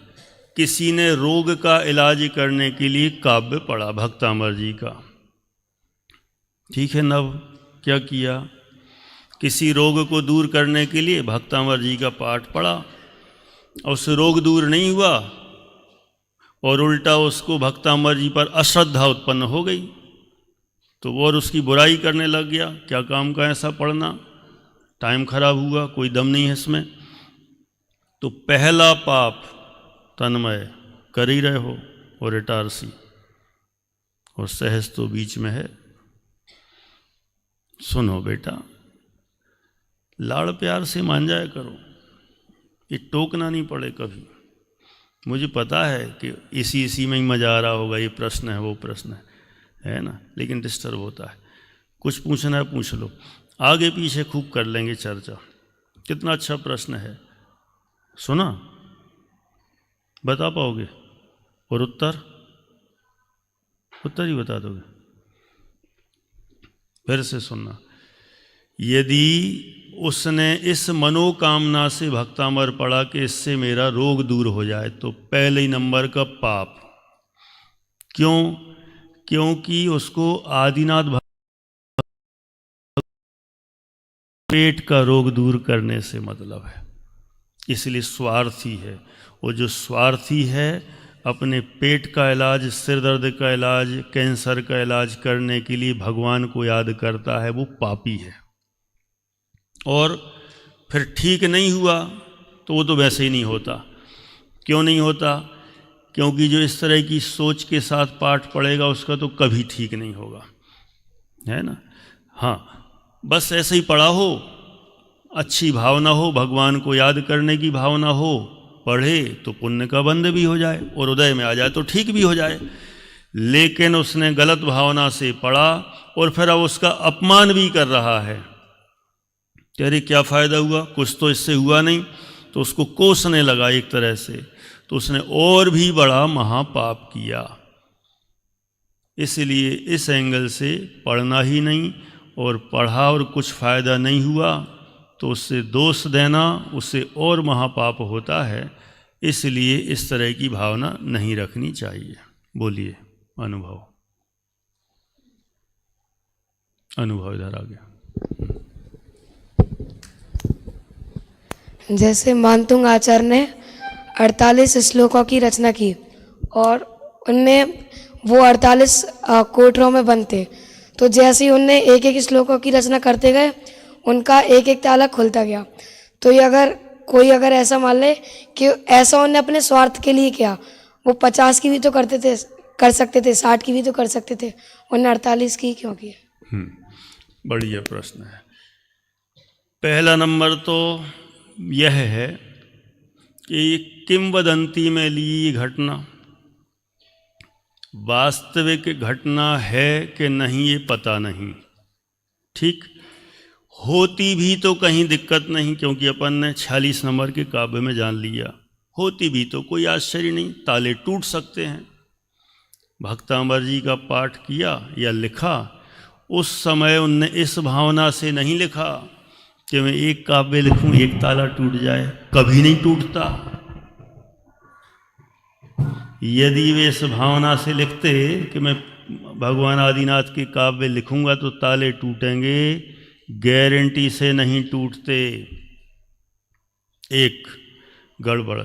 किसी ने रोग का इलाज करने के लिए काव्य पढ़ा भक्तामर जी का, ठीक है नव, क्या किया? किसी रोग को दूर करने के लिए भक्तामर जी का पाठ पढ़ा, और उससे रोग दूर नहीं हुआ, और उल्टा उसको भक्तामर जी पर अश्रद्धा उत्पन्न हो गई, तो वो और उसकी बुराई करने लग गया। क्या काम का ऐसा पढ़ना, टाइम खराब हुआ, कोई दम नहीं है इसमें। तो पहला पाप तन्मय कर ही रहे हो, और इटारसी और सहज तो बीच में है। सुनो बेटा, लाड़ प्यार से मान जाया करो, ये टोकना नहीं पड़े कभी। मुझे पता है कि इसी में ही मजा आ रहा होगा, ये प्रश्न है वो प्रश्न है ना, लेकिन डिस्टर्ब होता है। कुछ पूछना है पूछ लो, आगे पीछे खूब कर लेंगे चर्चा। कितना अच्छा प्रश्न है, सुना? बता पाओगे? और उत्तर ही बता दोगे? फिर से सुनना। यदि उसने इस मनोकामना से भक्तामर पढ़ा कि इससे मेरा रोग दूर हो जाए, तो पहले ही नंबर का पाप। क्यों? क्योंकि उसको आदिनाथ पेट का रोग दूर करने से मतलब है, इसलिए स्वार्थी है। वो जो स्वार्थी है, अपने पेट का इलाज, सिर दर्द का इलाज, कैंसर का इलाज करने के लिए भगवान को याद करता है, वो पापी है। और फिर ठीक नहीं हुआ तो वो तो वैसे ही नहीं होता। क्यों नहीं होता? क्योंकि जो इस तरह की सोच के साथ पाठ पढ़ेगा उसका तो कभी ठीक नहीं होगा, है ना। हाँ, बस ऐसे ही पढ़ा हो, अच्छी भावना हो, भगवान को याद करने की भावना हो, पढ़े तो पुण्य का बंद भी हो जाए और उदय में आ जाए तो ठीक भी हो जाए। लेकिन उसने गलत भावना से पढ़ा और फिर अब उसका अपमान भी कर रहा है। अरे क्या फ़ायदा हुआ, कुछ तो इससे हुआ नहीं, तो उसको कोसने लगा एक तरह से, तो उसने और भी बड़ा महापाप किया। इसलिए इस एंगल से पढ़ना ही नहीं, और पढ़ा और कुछ फ़ायदा नहीं हुआ तो उससे दोष देना, उससे और महापाप होता है। इसलिए इस तरह की भावना नहीं रखनी चाहिए। बोलिए, अनुभव इधर आ गया। जैसे मानतुंग आचार्य ने 48 श्लोकों की रचना की और उनमें वो 48 कोठरों में बंद थे, तो जैसे ही उनने एक एक श्लोकों की रचना करते गए उनका एक एक ताला खुलता गया। तो ये अगर कोई ऐसा मान ले कि ऐसा उन्होंने अपने स्वार्थ के लिए किया, वो 50 की भी तो कर सकते थे, 60 की भी तो कर सकते थे, उन्होंने 48 की क्यों की? बढ़िया प्रश्न है। पहला नंबर तो यह है कि किंवदंती में ली घटना वास्तविक घटना है कि नहीं ये पता नहीं। ठीक, होती भी तो कहीं दिक्कत नहीं, क्योंकि अपन ने 46 नंबर के काव्य में जान लिया, होती भी तो कोई आश्चर्य नहीं, ताले टूट सकते हैं। भक्तांबर जी का पाठ किया या लिखा, उस समय उनने इस भावना से नहीं लिखा कि मैं एक काव्य लिखूं एक ताला टूट जाए, कभी नहीं टूटता। यदि वे इस भावना से लिखते कि मैं भगवान आदिनाथ के काव्य लिखूंगा तो ताले टूटेंगे, गारंटी से नहीं टूटते। एक गड़बड़।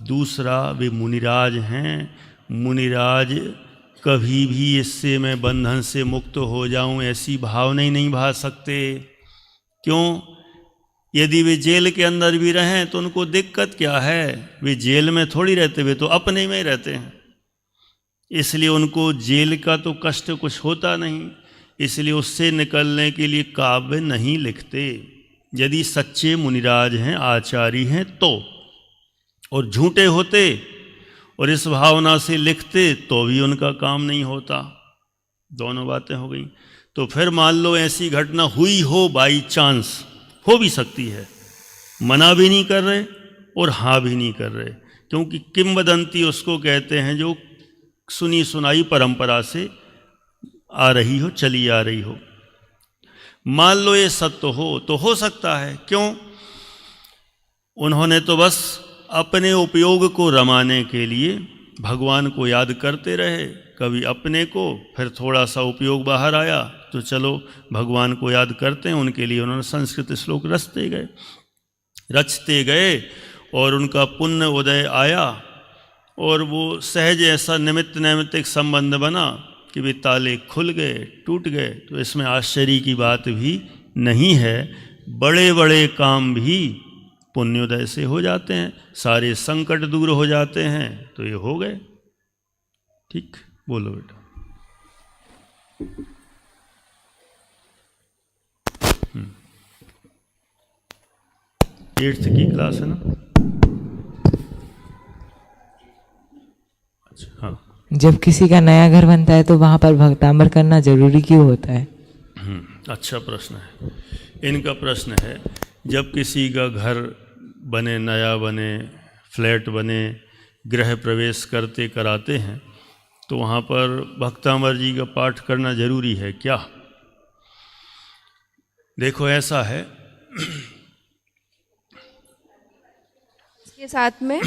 दूसरा, वे मुनिराज हैं, मुनिराज कभी भी इससे मैं बंधन से मुक्त हो जाऊं ऐसी भावना ही नहीं भा सकते। क्यों? यदि वे जेल के अंदर भी रहें तो उनको दिक्कत क्या है, वे जेल में थोड़ी रहते, वे तो अपने में ही रहते हैं, इसलिए उनको जेल का तो कष्ट कुछ होता नहीं, इसलिए उससे निकलने के लिए काव्य नहीं लिखते। यदि सच्चे मुनिराज हैं, आचार्य हैं तो, और झूठे होते और इस भावना से लिखते तो भी उनका काम नहीं होता। दोनों बातें हो गई। तो फिर मान लो ऐसी घटना हुई हो, बाई चांस हो भी सकती है, मना भी नहीं कर रहे और हाँ भी नहीं कर रहे, क्योंकि किंवदंती उसको कहते हैं जो सुनी सुनाई परंपरा से आ रही हो, चली आ रही हो। मान लो ये सत्य हो तो हो सकता है। क्यों? उन्होंने तो बस अपने उपयोग को रमाने के लिए भगवान को याद करते रहे, कभी अपने को, फिर थोड़ा सा उपयोग बाहर आया तो चलो भगवान को याद करते हैं, उनके लिए उन्होंने संस्कृत श्लोक रचते गए और उनका पुण्य उदय आया और वो सहज ऐसा निमित्त नैमित्तिक संबंध बना कि वे ताले खुल गए, टूट गए। तो इसमें आश्चर्य की बात भी नहीं है। बड़े बड़े काम भी पुण्योदय से हो जाते हैं, सारे संकट दूर हो जाते हैं, तो ये हो गए। ठीक, बोलो बेटा। एट्थ की क्लास है ना? अच्छा, हाँ। जब किसी का नया घर बनता है तो वहाँ पर भक्तांबर करना जरूरी क्यों होता है? अच्छा प्रश्न है। इनका प्रश्न है, जब किसी का घर बने, नया बने, फ्लैट बने, गृह प्रवेश करते कराते हैं तो वहाँ पर भक्तांबर जी का पाठ करना जरूरी है क्या? देखो ऐसा है, के साथ में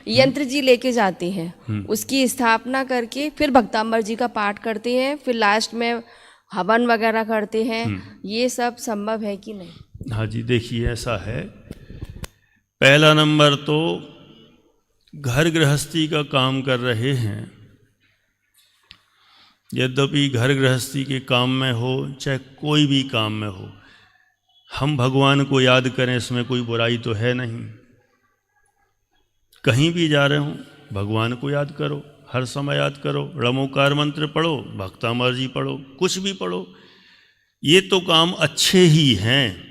यंत्र जी लेके जाती हैं, उसकी स्थापना करके फिर भक्तांबर जी का पाठ करती हैं, फिर लास्ट में हवन वगैरह करते हैं। ये सब संभव है कि नहीं? हाँ जी, देखिए ऐसा है, पहला नंबर तो घर गृहस्थी का काम कर रहे हैं, यद्यपि घर गृहस्थी के काम में हो चाहे कोई भी काम में हो, हम भगवान को याद करें, इसमें कोई बुराई तो है नहीं। कहीं भी जा रहे हो भगवान को याद करो, हर समय याद करो, णमोकार मंत्र पढ़ो, भक्तामर जी पढ़ो, कुछ भी पढ़ो, ये तो काम अच्छे ही हैं।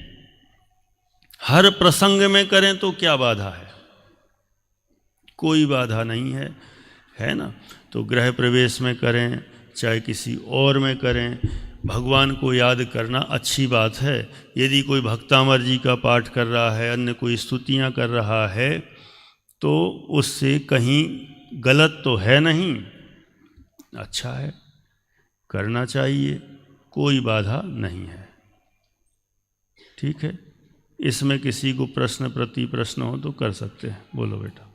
हर प्रसंग में करें तो क्या बाधा है? कोई बाधा नहीं है, है ना। तो गृह प्रवेश में करें चाहे किसी और में करें, भगवान को याद करना अच्छी बात है। यदि कोई भक्तामर जी का पाठ कर रहा है, अन्य कोई स्तुतियाँ कर रहा है, तो उससे कहीं गलत तो है नहीं, अच्छा है, करना चाहिए, कोई बाधा नहीं है। ठीक है, इसमें किसी को प्रश्न प्रति प्रश्न हो तो कर सकते हैं। बोलो बेटा।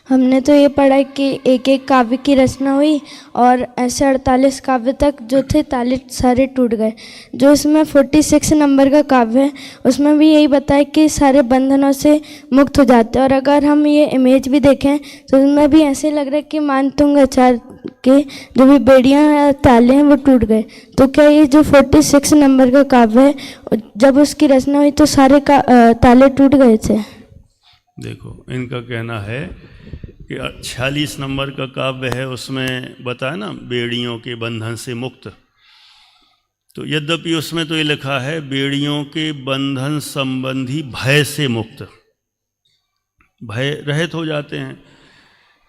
हमने तो ये पढ़ा कि एक एक काव्य की रचना हुई और ऐसे 48 काव्य तक जो थे ताले सारे टूट गए। जो इसमें 46 नंबर का काव्य है उसमें भी यही बताया कि सारे बंधनों से मुक्त हो जाते हैं। और अगर हम ये इमेज भी देखें तो उसमें भी ऐसे लग रहा है कि मानतुंग आचार्य के जो भी बेड़ियाँ हैं ताले हैं वो टूट गए। तो क्या ये जो 46 नंबर का काव्य है जब उसकी रचना हुई तो सारे ताले टूट गए थे? देखो, इनका कहना है कि 46 नंबर का काव्य है, उसमें बताया ना बेड़ियों के बंधन से मुक्त। तो यद्यपि उसमें तो ये लिखा है बेड़ियों के बंधन संबंधी भय से मुक्त, भय रहित हो जाते हैं।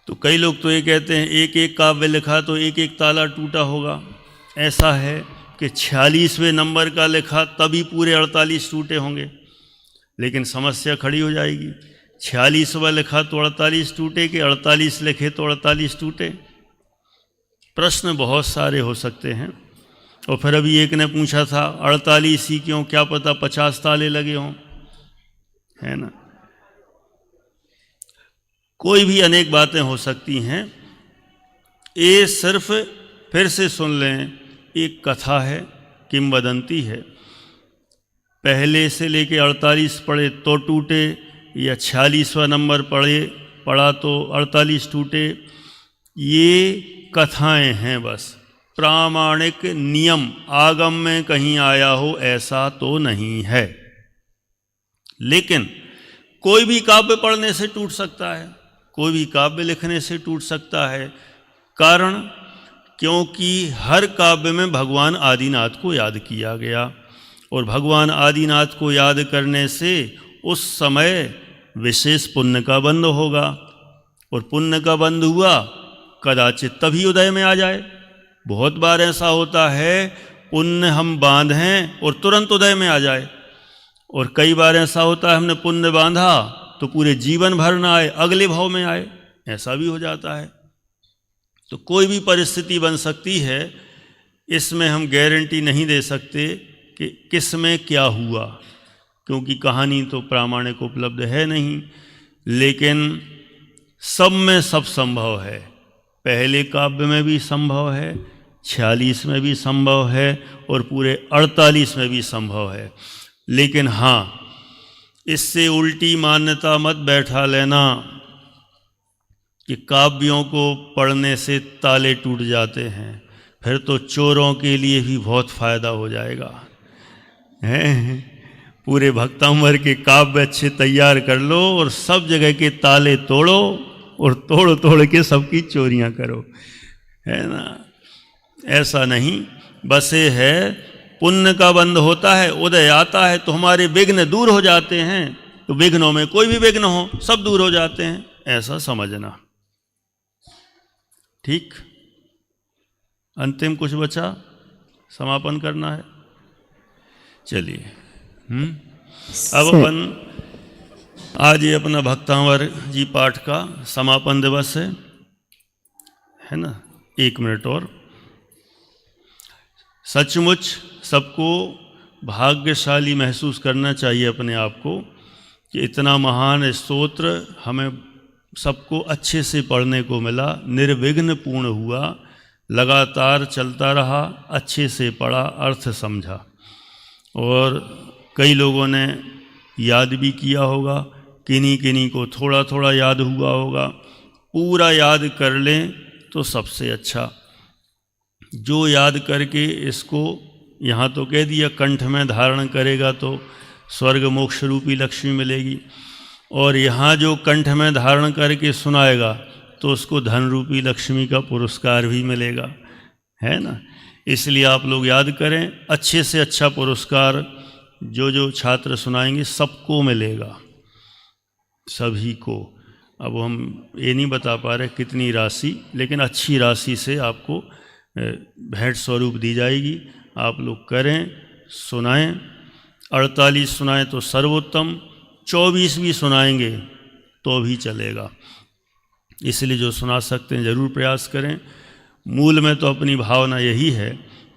तो कई लोग तो ये कहते हैं एक एक काव्य लिखा तो एक एक ताला टूटा होगा। ऐसा है कि 46वें नंबर का लिखा तभी पूरे 48 टूटे होंगे, लेकिन समस्या खड़ी हो जाएगी। 46वां लिखा तो 48 टूटे कि 48 लिखे तो 48 टूटे? प्रश्न बहुत सारे हो सकते हैं। और फिर अभी एक ने पूछा था 48 ही क्यों, क्या पता 50 ताले लगे हों, है ना। कोई भी अनेक बातें हो सकती हैं। ये सिर्फ फिर से सुन लें, एक कथा है, किंवदंती है। पहले से लेके 48 पढ़े तो टूटे, या 46वां नंबर पढ़ा तो 48 टूटे, ये कथाएं हैं बस। प्रामाणिक नियम आगम में कहीं आया हो ऐसा तो नहीं है। लेकिन कोई भी काव्य पढ़ने से टूट सकता है, कोई भी काव्य लिखने से टूट सकता है। कारण क्योंकि हर काव्य में भगवान आदिनाथ को याद किया गया, और भगवान आदिनाथ को याद करने से उस समय विशेष पुण्य का बंध होगा, और पुण्य का बंध हुआ कदाचित तभी उदय में आ जाए। बहुत बार ऐसा होता है पुण्य हम बांधें और तुरंत उदय में आ जाए, और कई बार ऐसा होता है हमने पुण्य बांधा तो पूरे जीवन भर ना आए, अगले भाव में आए, ऐसा भी हो जाता है। तो कोई भी परिस्थिति बन सकती है, इसमें हम गारंटी नहीं दे सकते कि किस में क्या हुआ, क्योंकि कहानी तो प्रामाणिक उपलब्ध है नहीं। लेकिन सब में सब संभव है। पहले काव्य में भी संभव है, 46 में भी संभव है, और पूरे 48 में भी संभव है। लेकिन हाँ, इससे उल्टी मान्यता मत बैठा लेना कि काव्यों को पढ़ने से ताले टूट जाते हैं, फिर तो चोरों के लिए भी बहुत फायदा हो जाएगा। हैं, पूरे भक्तामर के काव्य अच्छे तैयार कर लो और सब जगह के ताले तोड़ो, और तोड़ तोड़ के सबकी चोरियां करो, है ना। ऐसा नहीं, बस ये है पुण्य का बंध होता है, उदय आता है तो हमारे विघ्न दूर हो जाते हैं। तो विघ्नों में कोई भी विघ्न हो सब दूर हो जाते हैं, ऐसा समझना। ठीक, अंतिम कुछ बचा, समापन करना है। चलिए, अब अपन आज ये अपना भक्तांवर जी पाठ का समापन दिवस है ना। 1 मिनट और। सचमुच सबको भाग्यशाली महसूस करना चाहिए अपने आप को कि इतना महान स्तोत्र हमें सबको अच्छे से पढ़ने को मिला, निर्विघ्न पूर्ण हुआ, लगातार चलता रहा, अच्छे से पढ़ा, अर्थ समझा। और कई लोगों ने याद भी किया होगा, किन्हीं किन्हीं को थोड़ा थोड़ा याद हुआ होगा। पूरा याद कर लें तो सबसे अच्छा। जो याद करके इसको यहाँ तो कह दिया कंठ में धारण करेगा तो स्वर्ग मोक्ष रूपी लक्ष्मी मिलेगी, और यहाँ जो कंठ में धारण करके सुनाएगा तो उसको धन रूपी लक्ष्मी का पुरस्कार भी मिलेगा, है ना। इसलिए आप लोग याद करें, अच्छे से अच्छा पुरस्कार जो छात्र सुनाएंगे सबको मिलेगा, सभी को। अब हम ये नहीं बता पा रहे कितनी राशि, लेकिन अच्छी राशि से आपको भेंट स्वरूप दी जाएगी। आप लोग करें, सुनाएं। 48 सुनाएं तो सर्वोत्तम, 24 भी सुनाएंगे तो भी चलेगा। इसलिए जो सुना सकते हैं ज़रूर प्रयास करें। मूल में तो अपनी भावना यही है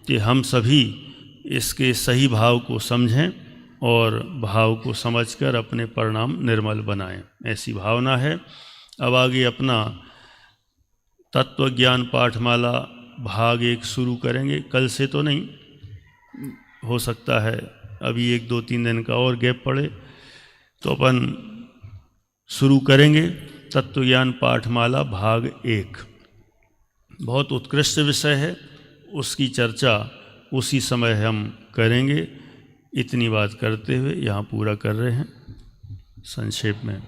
कि हम सभी इसके सही भाव को समझें और भाव को समझकर अपने परिणाम निर्मल बनाएं, ऐसी भावना है। अब आगे अपना तत्वज्ञान पाठमाला भाग 1 शुरू करेंगे। कल से तो नहीं, हो सकता है अभी 1-2-3 दिन का और गैप पड़े तो अपन शुरू करेंगे तत्वज्ञान पाठमाला भाग 1। बहुत उत्कृष्ट विषय है, उसकी चर्चा उसी समय हम करेंगे। इतनी बात करते हुए यहाँ पूरा कर रहे हैं संक्षेप में।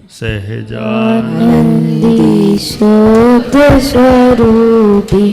सहजानंदी शोध स्वरूपी